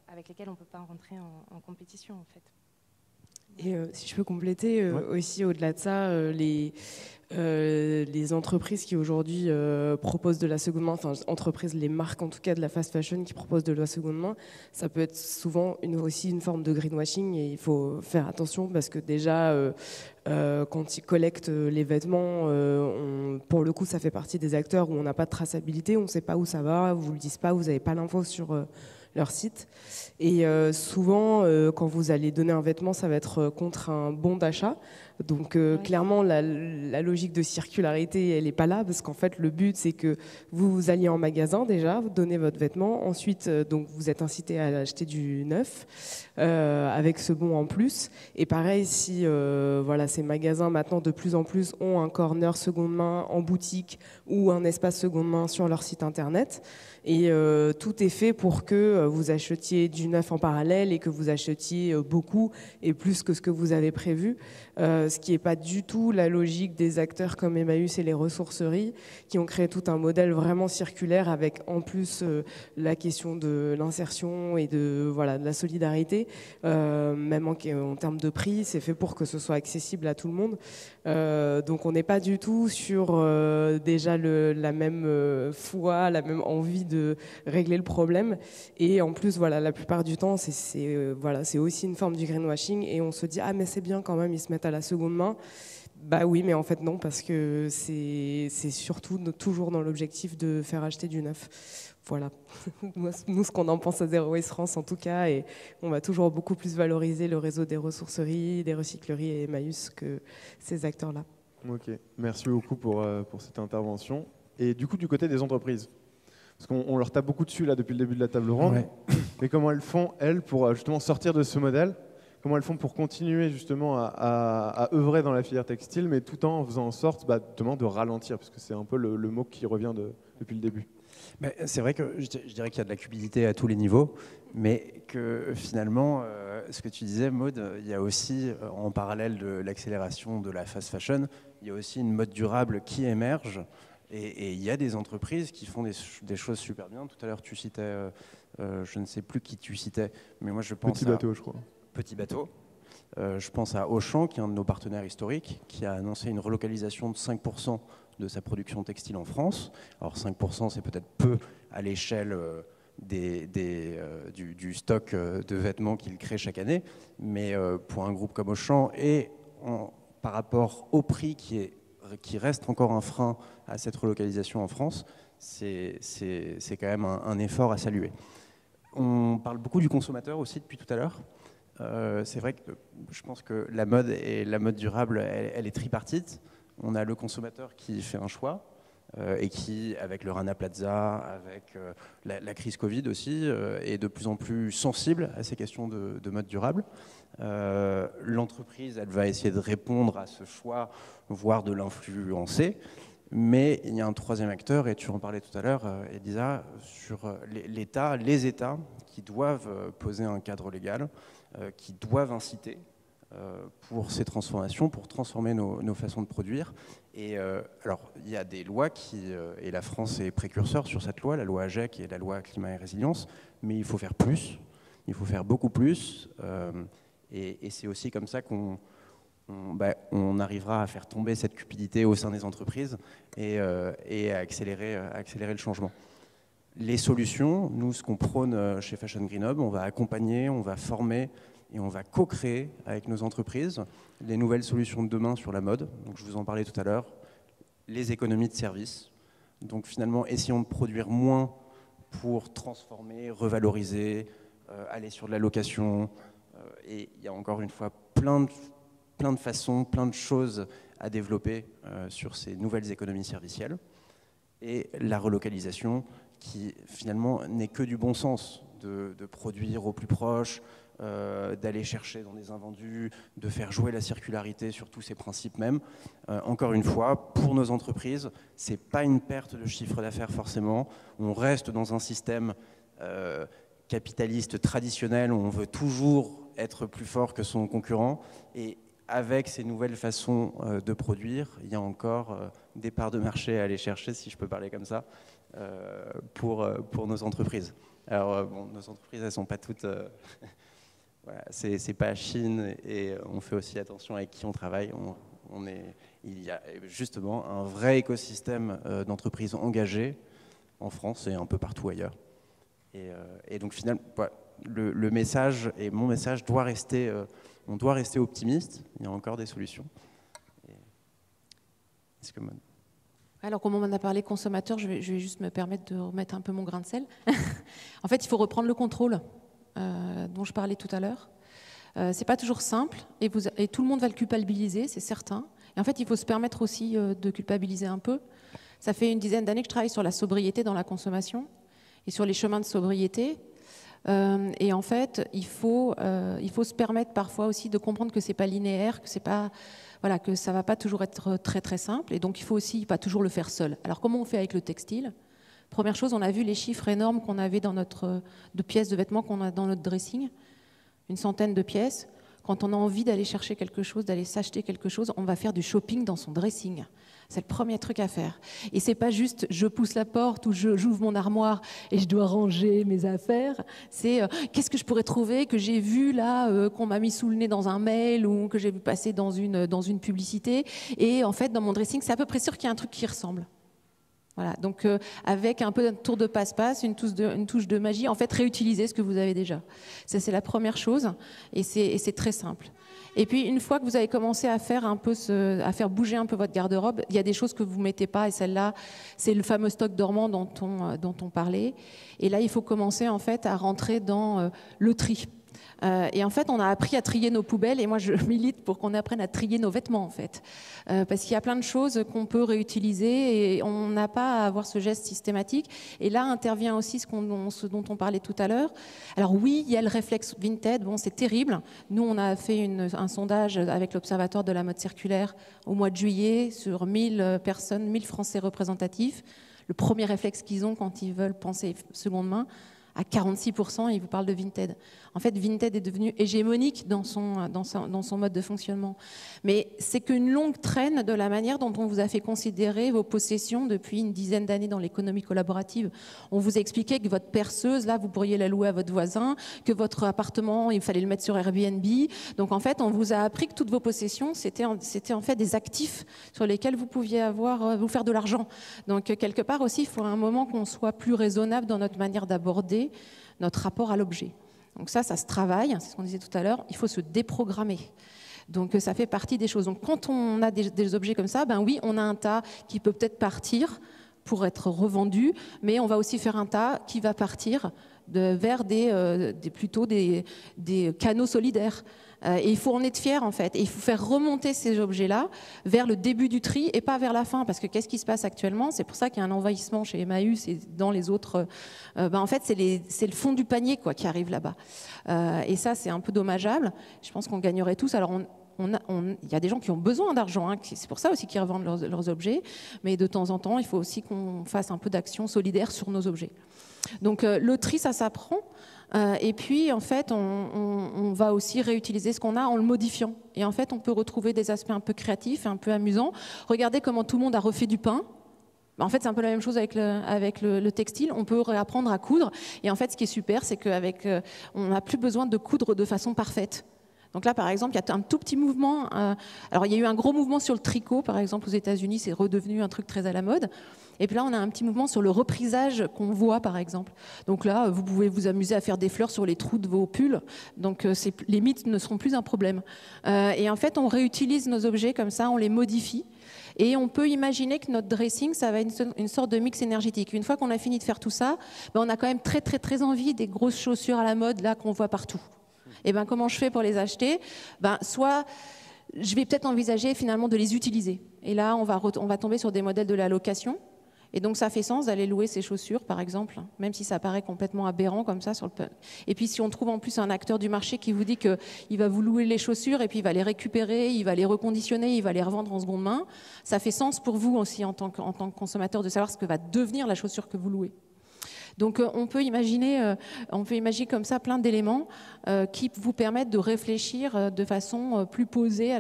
avec lesquels on ne peut pas rentrer en compétition en fait. Et si je peux compléter, aussi au-delà de ça, les entreprises qui aujourd'hui proposent de la seconde main, enfin entreprises, les marques en tout cas de la fast fashion qui proposent de la seconde main, ça peut être souvent aussi une forme de greenwashing et il faut faire attention parce que déjà quand ils collectent les vêtements, pour le coup ça fait partie des acteurs où on n'a pas de traçabilité, on ne sait pas où ça va, vous ne le dites pas, vous n'avez pas l'info sur leur site. Et souvent, quand vous allez donner un vêtement, ça va être contre un bon d'achat. Donc clairement, la logique de circularité, elle n'est pas là, parce qu'en fait, le but, c'est que vous alliez en magasin déjà, vous donnez votre vêtement, ensuite, donc vous êtes incité à acheter du neuf, avec ce bon en plus. Et pareil, si ces magasins, maintenant, de plus en plus, ont un corner seconde main en boutique ou un espace seconde main sur leur site internet, et tout est fait pour que vous achetiez du neuf en parallèle et que vous achetiez beaucoup et plus que ce que vous avez prévu, ce qui n'est pas du tout la logique des acteurs comme Emmaüs et les ressourceries qui ont créé tout un modèle vraiment circulaire avec en plus la question de l'insertion et de la solidarité, même en termes de prix, c'est fait pour que ce soit accessible à tout le monde. Donc on n'est pas du tout sur déjà la même foi, la même envie de régler le problème. Et Et en plus, voilà, la plupart du temps, c'est aussi une forme du greenwashing. Et on se dit, ah mais c'est bien quand même, ils se mettent à la seconde main. Bah oui, mais en fait non, parce que c'est surtout toujours dans l'objectif de faire acheter du neuf. Voilà, nous ce qu'on en pense à Zero Waste France en tout cas, et on va toujours beaucoup plus valoriser le réseau des ressourceries, des recycleries et Emmaüs que ces acteurs-là. Ok, merci beaucoup pour cette intervention. Et du coup, du côté des entreprises, parce qu'on leur tape beaucoup dessus là depuis le début de la table ronde, Ouais. mais comment elles font, elles, pour justement sortir de ce modèle? Comment elles font pour continuer justement à œuvrer dans la filière textile, mais tout en faisant en sorte justement de ralentir, parce que c'est un peu le mot qui revient depuis le début. C'est vrai que je dirais qu'il y a de la cupidité à tous les niveaux, mais que finalement, ce que tu disais, Maud, il y a aussi, en parallèle de l'accélération de la fast fashion, il y a aussi une mode durable qui émerge, et il y a des entreprises qui font des choses super bien. Tout à l'heure, tu citais, je ne sais plus qui tu citais, mais moi je pense Petit bateau, je crois. Petit bateau. Je pense à Auchan, qui est un de nos partenaires historiques, qui a annoncé une relocalisation de 5% de sa production textile en France. Alors 5%, c'est peut-être peu à l'échelle du stock de vêtements qu'il crée chaque année, mais pour un groupe comme Auchan, et par rapport au prix qui reste encore un frein à cette relocalisation en France, c'est quand même un effort à saluer. On parle beaucoup du consommateur aussi depuis tout à l'heure. C'est vrai que je pense que la mode et la mode durable, elle est tripartite. On a le consommateur qui fait un choix et qui, avec le Rana Plaza, avec la crise Covid aussi, est de plus en plus sensible à ces questions de mode durable. L'entreprise, elle va essayer de répondre à ce choix, voire de l'influencer. Mais il y a un troisième acteur, et tu en parlais tout à l'heure, Elisa, sur l'État, les États qui doivent poser un cadre légal, qui doivent inciter pour ces transformations, pour transformer nos façons de produire. Et alors, il y a des lois et la France est précurseur sur cette loi, la loi AGEC et la loi Climat et Résilience, mais il faut faire plus, il faut faire beaucoup plus, et c'est aussi comme ça qu'on arrivera à faire tomber cette cupidité au sein des entreprises et à accélérer le changement. Les solutions, nous, ce qu'on prône chez Fashion Green Hub, on va accompagner, on va former et on va co-créer avec nos entreprises les nouvelles solutions de demain sur la mode. Donc, je vous en parlais tout à l'heure, les économies de service. Donc finalement, essayons de produire moins pour transformer, revaloriser, aller sur de la location. Et il y a encore une fois plein de façons, plein de choses à développer sur ces nouvelles économies servicielles. Et la relocalisation qui finalement n'est que du bon sens, de produire au plus proche, d'aller chercher dans des invendus, de faire jouer la circularité sur tous ces principes même. Encore une fois, pour nos entreprises, ce n'est pas une perte de chiffre d'affaires forcément. On reste dans un système capitaliste traditionnel où on veut toujours être plus fort que son concurrent. Et avec ces nouvelles façons de produire, il y a encore des parts de marché à aller chercher, si je peux parler comme ça, pour nos entreprises. Alors, nos entreprises, elles ne sont pas toutes... voilà, c'est pas Chine, et on fait aussi attention avec qui on travaille. Il y a justement un vrai écosystème d'entreprises engagées en France et un peu partout ailleurs. Et donc, finalement, voilà, le message, et mon message, doit rester... on doit rester optimiste, il y a encore des solutions. Est-ce que... Alors, comme on en a parlé consommateur, je vais juste me permettre de remettre un peu mon grain de sel. En fait, il faut reprendre le contrôle dont je parlais tout à l'heure. C'est pas toujours simple et tout le monde va le culpabiliser, c'est certain. Et en fait, il faut se permettre aussi de culpabiliser un peu. Ça fait une dizaine d'années que je travaille sur la sobriété dans la consommation et sur les chemins de sobriété. Et en fait, il faut se permettre parfois aussi de comprendre que c'est pas linéaire, que c'est pas, voilà, que ça va pas toujours être très très simple. Et donc, il faut aussi pas toujours le faire seul. Alors, comment on fait avec le textile ? Première chose, on a vu les chiffres énormes qu'on avait de pièces de vêtements qu'on a dans notre dressing, une centaine de pièces. Quand on a envie d'aller chercher quelque chose, d'aller s'acheter quelque chose, on va faire du shopping dans son dressing. C'est le premier truc à faire. Et c'est pas juste je pousse la porte ou j'ouvre mon armoire et je dois ranger mes affaires. C'est qu'est-ce que je pourrais trouver que j'ai vu là, qu'on m'a mis sous le nez dans un mail ou que j'ai vu passer dans une publicité. Et en fait, dans mon dressing, c'est à peu près sûr qu'il y a un truc qui ressemble. Voilà, donc avec un peu un tour de passe-passe, une touche de magie, en fait réutiliser ce que vous avez déjà. Ça c'est la première chose et c'est très simple. Et puis une fois que vous avez commencé à faire bouger un peu votre garde-robe, il y a des choses que vous mettez pas et celle-là c'est le fameux stock dormant dont on parlait. Et là il faut commencer en fait à rentrer dans le tri. Et en fait, on a appris à trier nos poubelles et moi, je milite pour qu'on apprenne à trier nos vêtements, en fait. Parce qu'il y a plein de choses qu'on peut réutiliser et on n'a pas à avoir ce geste systématique. Et là intervient aussi ce dont on parlait tout à l'heure. Alors oui, il y a le réflexe Vinted. Bon, c'est terrible. Nous, on a fait un sondage avec l'Observatoire de la mode circulaire au mois de juillet sur 1000 personnes, 1000 Français représentatifs. Le premier réflexe qu'ils ont quand ils veulent penser seconde main, à 46%, ils vous parlent de Vinted. En fait, Vinted est devenu hégémonique dans son mode de fonctionnement. Mais c'est qu'une longue traîne de la manière dont on vous a fait considérer vos possessions depuis une dizaine d'années dans l'économie collaborative. On vous a expliqué que votre perceuse, là, vous pourriez la louer à votre voisin, que votre appartement, il fallait le mettre sur Airbnb. Donc, en fait, on vous a appris que toutes vos possessions, c'était en fait des actifs sur lesquels vous pouviez vous faire de l'argent. Donc, quelque part aussi, il faut à un moment qu'on soit plus raisonnable dans notre manière d'aborder notre rapport à l'objet. Donc ça se travaille, c'est ce qu'on disait tout à l'heure, il faut se déprogrammer. Donc ça fait partie des choses. Donc quand on a des objets comme ça, ben oui, on a un tas qui peut peut-être partir pour être revendu, mais on va aussi faire un tas qui va partir vers plutôt des canaux solidaires. Et il faut en être fier en fait. Et il faut faire remonter ces objets-là vers le début du tri et pas vers la fin. Parce que qu'est-ce qui se passe actuellement? C'est pour ça qu'il y a un envahissement chez Emmaüs et dans les autres. En fait, c'est le fond du panier quoi, qui arrive là-bas. Et ça, c'est un peu dommageable. Je pense qu'on gagnerait tous. Alors, il y a des gens qui ont besoin d'argent, hein, c'est pour ça aussi qu'ils revendent leurs objets. Mais de temps en temps, il faut aussi qu'on fasse un peu d'action solidaire sur nos objets. Donc, le tri, ça s'apprend. Et puis, en fait, on va aussi réutiliser ce qu'on a en le modifiant. Et en fait, on peut retrouver des aspects un peu créatifs, un peu amusants. Regardez comment tout le monde a refait du pain. En fait, c'est un peu la même chose avec le textile. On peut réapprendre à coudre. Et en fait, ce qui est super, c'est qu'on n'a plus besoin de coudre de façon parfaite. Donc là, par exemple, il y a un tout petit mouvement. Alors, il y a eu un gros mouvement sur le tricot, par exemple, aux États-Unis, c'est redevenu un truc très à la mode. Et puis là, on a un petit mouvement sur le reprisage qu'on voit, par exemple. Donc là, vous pouvez vous amuser à faire des fleurs sur les trous de vos pulls. Donc les mythes ne seront plus un problème. Et en fait, on réutilise nos objets comme ça, on les modifie. Et on peut imaginer que notre dressing, ça va être une sorte de mix énergétique. Une fois qu'on a fini de faire tout ça, on a quand même très, très, très envie des grosses chaussures à la mode là qu'on voit partout. Et comment je fais pour les acheter? Soit je vais peut-être envisager finalement de les utiliser. Et là, on va tomber sur des modèles de la location. Et donc, ça fait sens d'aller louer ces chaussures, par exemple, même si ça paraît complètement aberrant comme ça. Et puis, si on trouve en plus un acteur du marché qui vous dit qu'il va vous louer les chaussures et puis il va les récupérer, il va les reconditionner, il va les revendre en seconde main, ça fait sens pour vous aussi en tant que consommateur de savoir ce que va devenir la chaussure que vous louez. Donc on peut imaginer comme ça plein d'éléments qui vous permettent de réfléchir de façon plus posée,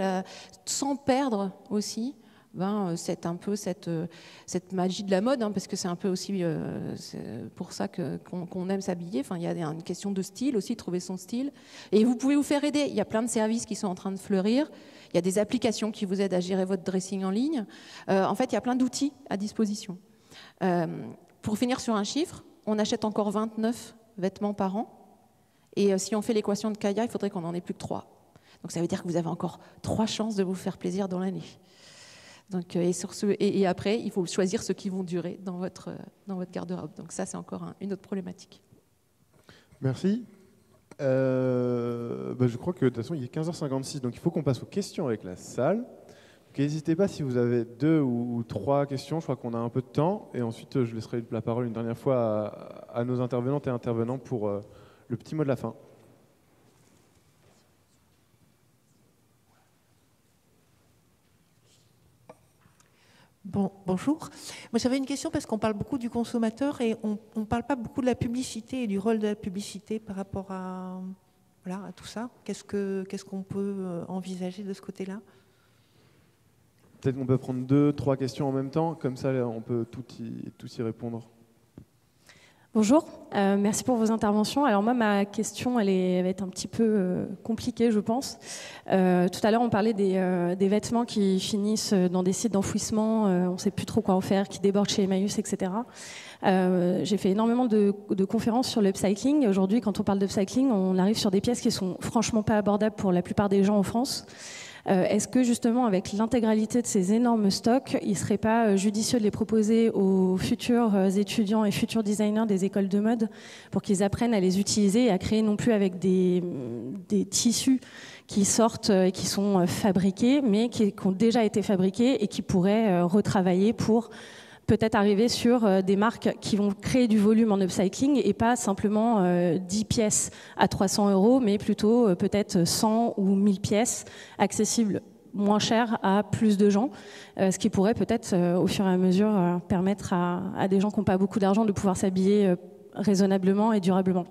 sans perdre aussi cette magie de la mode, parce que c'est un peu aussi pour ça qu'on aime s'habiller. Enfin, il y a une question de style aussi, trouver son style. Et vous pouvez vous faire aider. Il y a plein de services qui sont en train de fleurir. Il y a des applications qui vous aident à gérer votre dressing en ligne. En fait, il y a plein d'outils à disposition. Pour finir sur un chiffre, on achète encore 29 vêtements par an. Et si on fait l'équation de Kaya, il faudrait qu'on n'en ait plus que 3. Donc ça veut dire que vous avez encore 3 chances de vous faire plaisir dans l'année. Donc, et après, il faut choisir ceux qui vont durer dans votre garde-robe. Donc ça, c'est encore une autre problématique. Merci. Je crois que de toute façon, il est 15h56, donc il faut qu'on passe aux questions avec la salle. N'hésitez pas si vous avez 2 ou 3 questions, je crois qu'on a un peu de temps. Et ensuite, je laisserai la parole une dernière fois à nos intervenantes et intervenants pour le petit mot de la fin. Bonjour. Moi, j'avais une question parce qu'on parle beaucoup du consommateur et on ne parle pas beaucoup de la publicité et du rôle de la publicité par rapport à tout ça. Qu'est-ce qu'on peut envisager de ce côté-là? Peut-être qu'on peut prendre 2, 3 questions en même temps, comme ça on peut tous y répondre. Bonjour, merci pour vos interventions. Alors moi, ma question, elle va être un petit peu compliquée, je pense. Tout à l'heure, on parlait des vêtements qui finissent dans des sites d'enfouissement, on ne sait plus trop quoi en faire, qui débordent chez Emmaüs, etc. J'ai fait énormément de conférences sur l'upcycling. Aujourd'hui, quand on parle d'upcycling, on arrive sur des pièces qui sont franchement pas abordables pour la plupart des gens en France. Est-ce que justement, avec l'intégralité de ces énormes stocks, il ne serait pas judicieux de les proposer aux futurs étudiants et futurs designers des écoles de mode pour qu'ils apprennent à les utiliser et à créer non plus avec des tissus qui sortent et qui sont fabriqués, mais qui ont déjà été fabriqués et qui pourraient retravailler pour peut-être arriver sur des marques qui vont créer du volume en upcycling et pas simplement 10 pièces à 300 €, mais plutôt peut-être 100 ou 1000 pièces accessibles moins cher à plus de gens, ce qui pourrait peut-être au fur et à mesure permettre à des gens qui n'ont pas beaucoup d'argent de pouvoir s'habiller raisonnablement et durablement.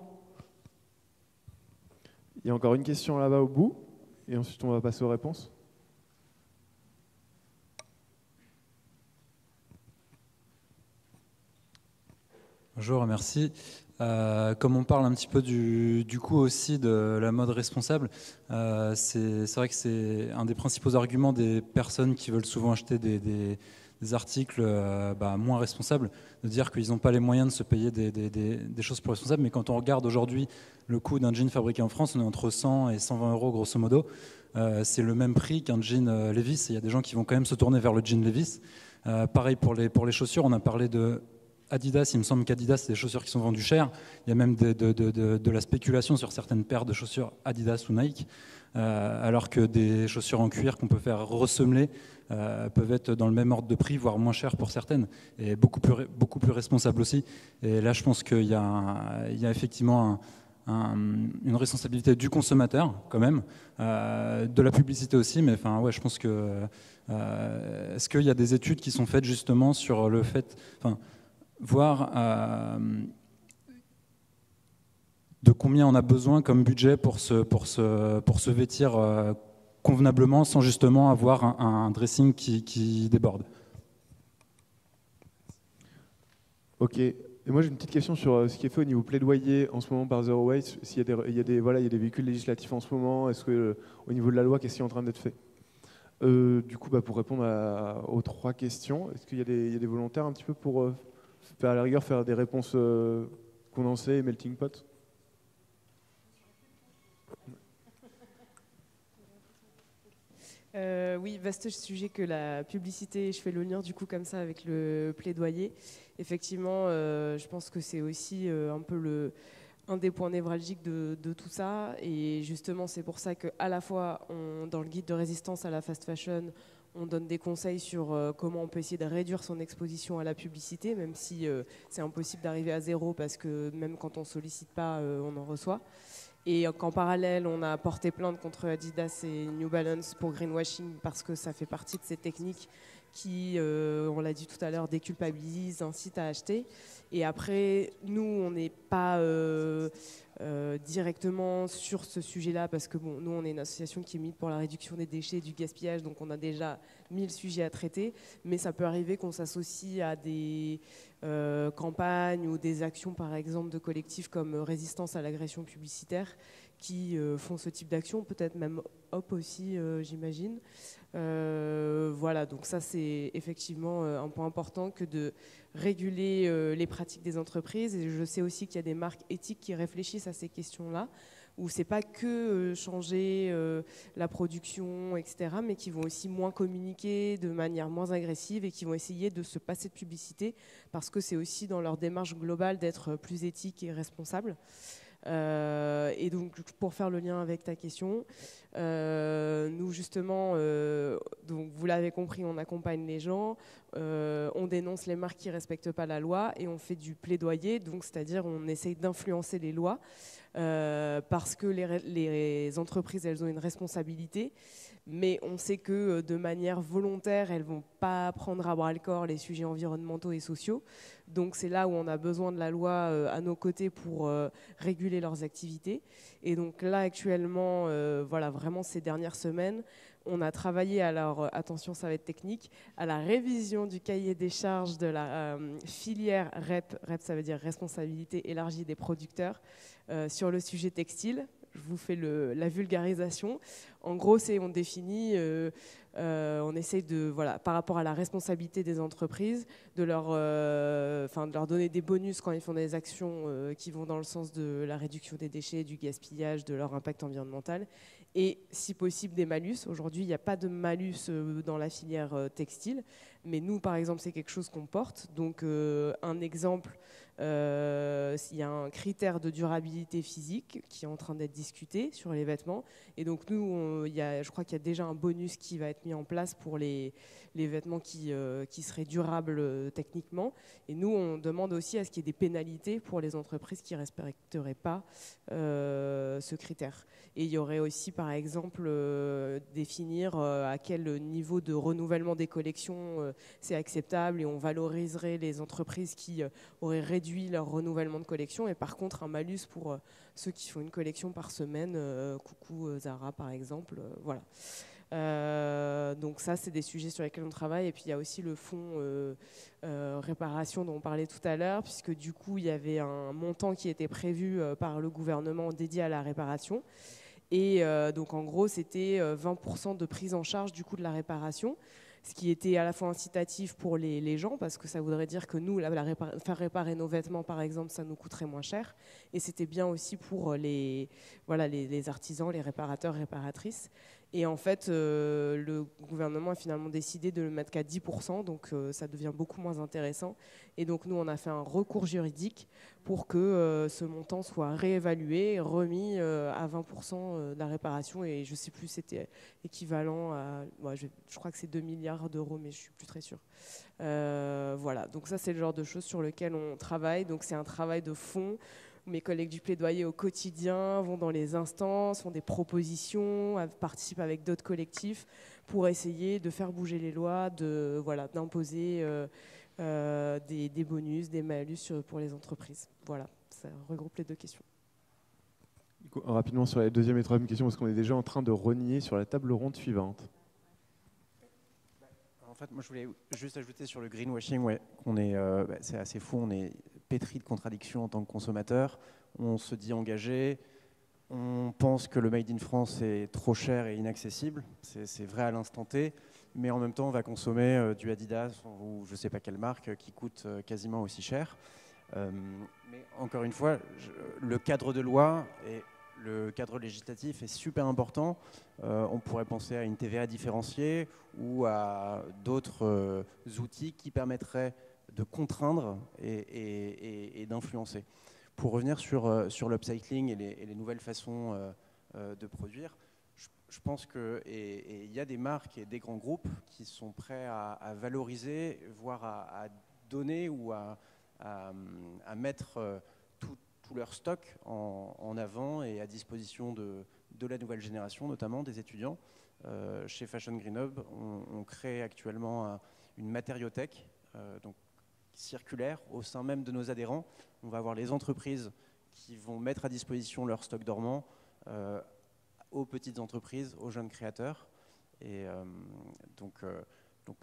Il y a encore une question là-bas au bout, et ensuite on va passer aux réponses. Bonjour, merci. Comme on parle un petit peu du coup aussi de la mode responsable, c'est vrai que c'est un des principaux arguments des personnes qui veulent souvent acheter des articles moins responsables, de dire qu'ils n'ont pas les moyens de se payer des choses plus responsables. Mais quand on regarde aujourd'hui le coût d'un jean fabriqué en France, on est entre 100 et 120 € grosso modo. C'est le même prix qu'un jean Levi's. Il y a des gens qui vont quand même se tourner vers le jean Levi's. Pareil pour les chaussures, on a parlé de Adidas, il me semble qu'Adidas, c'est des chaussures qui sont vendues cher. Il y a même de la spéculation sur certaines paires de chaussures Adidas ou Nike, alors que des chaussures en cuir qu'on peut faire ressemeler peuvent être dans le même ordre de prix, voire moins cher pour certaines, et beaucoup plus responsables aussi. Et là, je pense qu'il y a effectivement une responsabilité du consommateur, quand même, de la publicité aussi, mais enfin, ouais, je pense que... est-ce qu'il y a des études qui sont faites justement sur le fait... voir de combien on a besoin comme budget pour se vêtir convenablement sans justement avoir un dressing qui déborde. Ok. Et moi j'ai une petite question sur ce qui est fait au niveau plaidoyer en ce moment par Zero Waste. S'il y a des véhicules législatifs en ce moment, est-ce que au niveau de la loi, qu'est-ce qui est en train d'être fait? Du coup, pour répondre aux trois questions, est-ce qu'il y a des volontaires un petit peu pour à la rigueur faire des réponses condensées et melting pot? Oui, vaste sujet que la publicité. Je fais le lien du coup comme ça avec le plaidoyer. Effectivement, je pense que c'est aussi un peu un des points névralgiques de tout ça. Et justement, c'est pour ça qu'à la fois, dans le guide de résistance à la fast fashion, on donne des conseils sur comment on peut essayer de réduire son exposition à la publicité, même si c'est impossible d'arriver à zéro parce que même quand on ne sollicite pas, on en reçoit. Et qu'en parallèle, on a porté plainte contre Adidas et New Balance pour greenwashing parce que ça fait partie de ces techniques qui, on l'a dit tout à l'heure, déculpabilisent, incitent à acheter. Et après, nous, on n'est pas directement sur ce sujet-là parce que nous, on est une association qui milite pour la réduction des déchets et du gaspillage, donc on a déjà 1000 sujets à traiter. Mais ça peut arriver qu'on s'associe à des campagnes ou des actions, par exemple, de collectifs comme Résistance à l'agression publicitaire qui font ce type d'action, peut-être même Hop aussi, j'imagine. Voilà, donc ça c'est effectivement un point important que de réguler les pratiques des entreprises. Et je sais aussi qu'il y a des marques éthiques qui réfléchissent à ces questions-là, où c'est pas que changer la production, etc., mais qui vont aussi moins communiquer de manière moins agressive et qui vont essayer de se passer de publicité parce que c'est aussi dans leur démarche globale d'être plus éthique et responsable. Et donc pour faire le lien avec ta question, nous justement, donc vous l'avez compris, on accompagne les gens, on dénonce les marques qui ne respectent pas la loi et on fait du plaidoyer, donc c'est-à-dire on essaye d'influencer les lois parce que les entreprises, elles ont une responsabilité, mais on sait que de manière volontaire, elles ne vont pas prendre à bras-le-corps les sujets environnementaux et sociaux. Donc c'est là où on a besoin de la loi à nos côtés pour réguler leurs activités. Et donc là, actuellement, voilà, vraiment ces dernières semaines, on a travaillé, alors attention, ça va être technique, à la révision du cahier des charges de la filière REP. REP, ça veut dire responsabilité élargie des producteurs, sur le sujet textile. Je vous fais la vulgarisation. En gros, on définit, on essaye de, voilà, par rapport à la responsabilité des entreprises, de leur donner des bonus quand ils font des actions qui vont dans le sens de la réduction des déchets, du gaspillage, de leur impact environnemental, et si possible des malus. Aujourd'hui, il n'y a pas de malus dans la filière textile, mais nous, par exemple, c'est quelque chose qu'on porte. Donc, un exemple, il y a un critère de durabilité physique qui est en train d'être discuté sur les vêtements. Et donc, nous, je crois qu'il y a déjà un bonus qui va être mis en place pour les vêtements qui seraient durables techniquement. Et nous, on demande aussi à ce qu'il y ait des pénalités pour les entreprises qui ne respecteraient pas ce critère. Et il y aurait aussi, par exemple, définir à quel niveau de renouvellement des collections c'est acceptable, et on valoriserait les entreprises qui auraient réduit leur renouvellement de collection, et par contre un malus pour ceux qui font une collection par semaine, coucou Zara par exemple, voilà. Donc ça, c'est des sujets sur lesquels on travaille. Et puis il y a aussi le fonds réparation dont on parlait tout à l'heure, puisque du coup il y avait un montant qui était prévu par le gouvernement dédié à la réparation. Et donc en gros c'était 20% de prise en charge du coût de la réparation, ce qui était à la fois incitatif pour les gens, parce que ça voudrait dire que nous, faire réparer nos vêtements par exemple, ça nous coûterait moins cher, et c'était bien aussi pour les artisans, les réparateurs, réparatrices. Et en fait, le gouvernement a finalement décidé de le mettre qu'à 10%, donc ça devient beaucoup moins intéressant. Et donc nous, on a fait un recours juridique pour que ce montant soit réévalué, remis à 20% de la réparation. Et je ne sais plus, c'était équivalent à... je crois que c'est 2 milliards d'euros, mais je ne suis plus très sûre. Voilà, donc ça, c'est le genre de choses sur lesquelles on travaille. Donc c'est un travail de fond. Mes collègues du plaidoyer au quotidien vont dans les instances, font des propositions, participent avec d'autres collectifs pour essayer de faire bouger les lois, d'imposer des bonus, des malus pour les entreprises. Voilà, ça regroupe les deux questions. Rapidement sur la deuxième et troisième question, parce qu'on est déjà en train de rogner sur la table ronde suivante. En fait, moi je voulais juste ajouter sur le greenwashing, c'est assez fou, on est pétri de contradictions en tant que consommateur, on se dit engagé, on pense que le Made in France est trop cher et inaccessible, c'est vrai à l'instant T, mais en même temps on va consommer du Adidas ou je ne sais pas quelle marque qui coûte quasiment aussi cher. Mais encore une fois, le cadre de loi et le cadre législatif est super important. On pourrait penser à une TVA différenciée ou à d'autres outils qui permettraient de contraindre et d'influencer. Pour revenir sur l'upcycling et les nouvelles façons de produire, je pense qu'il y a des marques et des grands groupes qui sont prêts à valoriser, voire à donner ou à mettre tout leur stock en avant et à disposition de la nouvelle génération, notamment des étudiants. Chez Fashion Green Hub, on crée actuellement une matériothèque donc circulaire au sein même de nos adhérents. On va avoir les entreprises qui vont mettre à disposition leur stock dormant aux petites entreprises, aux jeunes créateurs. Et donc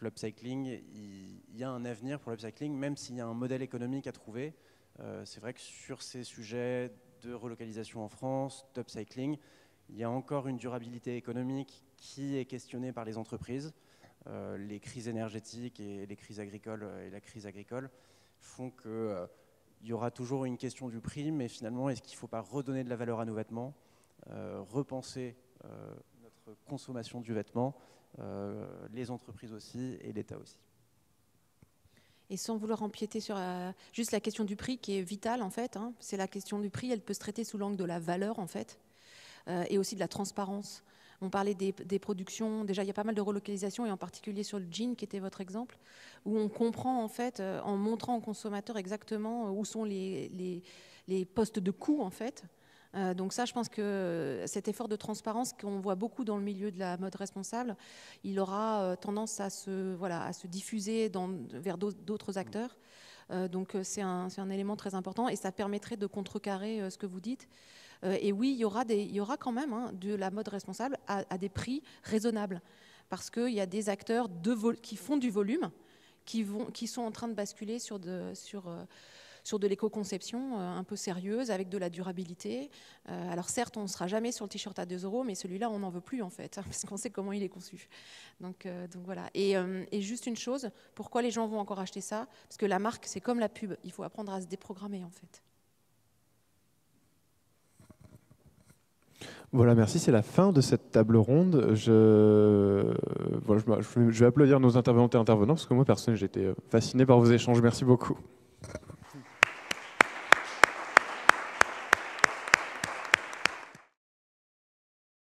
l'upcycling, il y a un avenir pour l'upcycling, même s'il y a un modèle économique à trouver. C'est vrai que sur ces sujets de relocalisation en France, d'upcycling, il y a encore une durabilité économique qui est questionnée par les entreprises. Les crises énergétiques et les crises agricoles et la crise agricole font qu'il y aura toujours une question du prix, mais finalement, est-ce qu'il ne faut pas redonner de la valeur à nos vêtements, repenser notre consommation du vêtement, les entreprises aussi et l'État aussi. Et sans vouloir empiéter sur juste la question du prix qui est vitale en fait, hein. C'est la question du prix, elle peut se traiter sous l'angle de la valeur en fait, et aussi de la transparence. On parlait des productions, déjà il y a pas mal de relocalisation et en particulier sur le jean qui était votre exemple, où on comprend en fait, en montrant aux consommateurs exactement où sont les postes de coût en fait. Donc ça, je pense que cet effort de transparence qu'on voit beaucoup dans le milieu de la mode responsable, il aura tendance à se diffuser vers d'autres acteurs. Donc c'est un élément très important et ça permettrait de contrecarrer ce que vous dites. Et oui, il y aura quand même de la mode responsable à des prix raisonnables. Parce qu'il y a des acteurs qui font du volume, qui sont en train de basculer sur de l'éco-conception un peu sérieuse, avec de la durabilité. Alors certes, on ne sera jamais sur le t-shirt à 2 €, mais celui-là, on n'en veut plus en fait, parce qu'on sait comment il est conçu. Donc voilà. Et juste une chose, pourquoi les gens vont encore acheter ça? Parce que la marque, c'est comme la pub, il faut apprendre à se déprogrammer en fait. Voilà, merci. C'est la fin de cette table ronde. Je vais applaudir nos intervenantes et intervenants, parce que moi, personnellement, j'ai été fasciné par vos échanges. Merci beaucoup.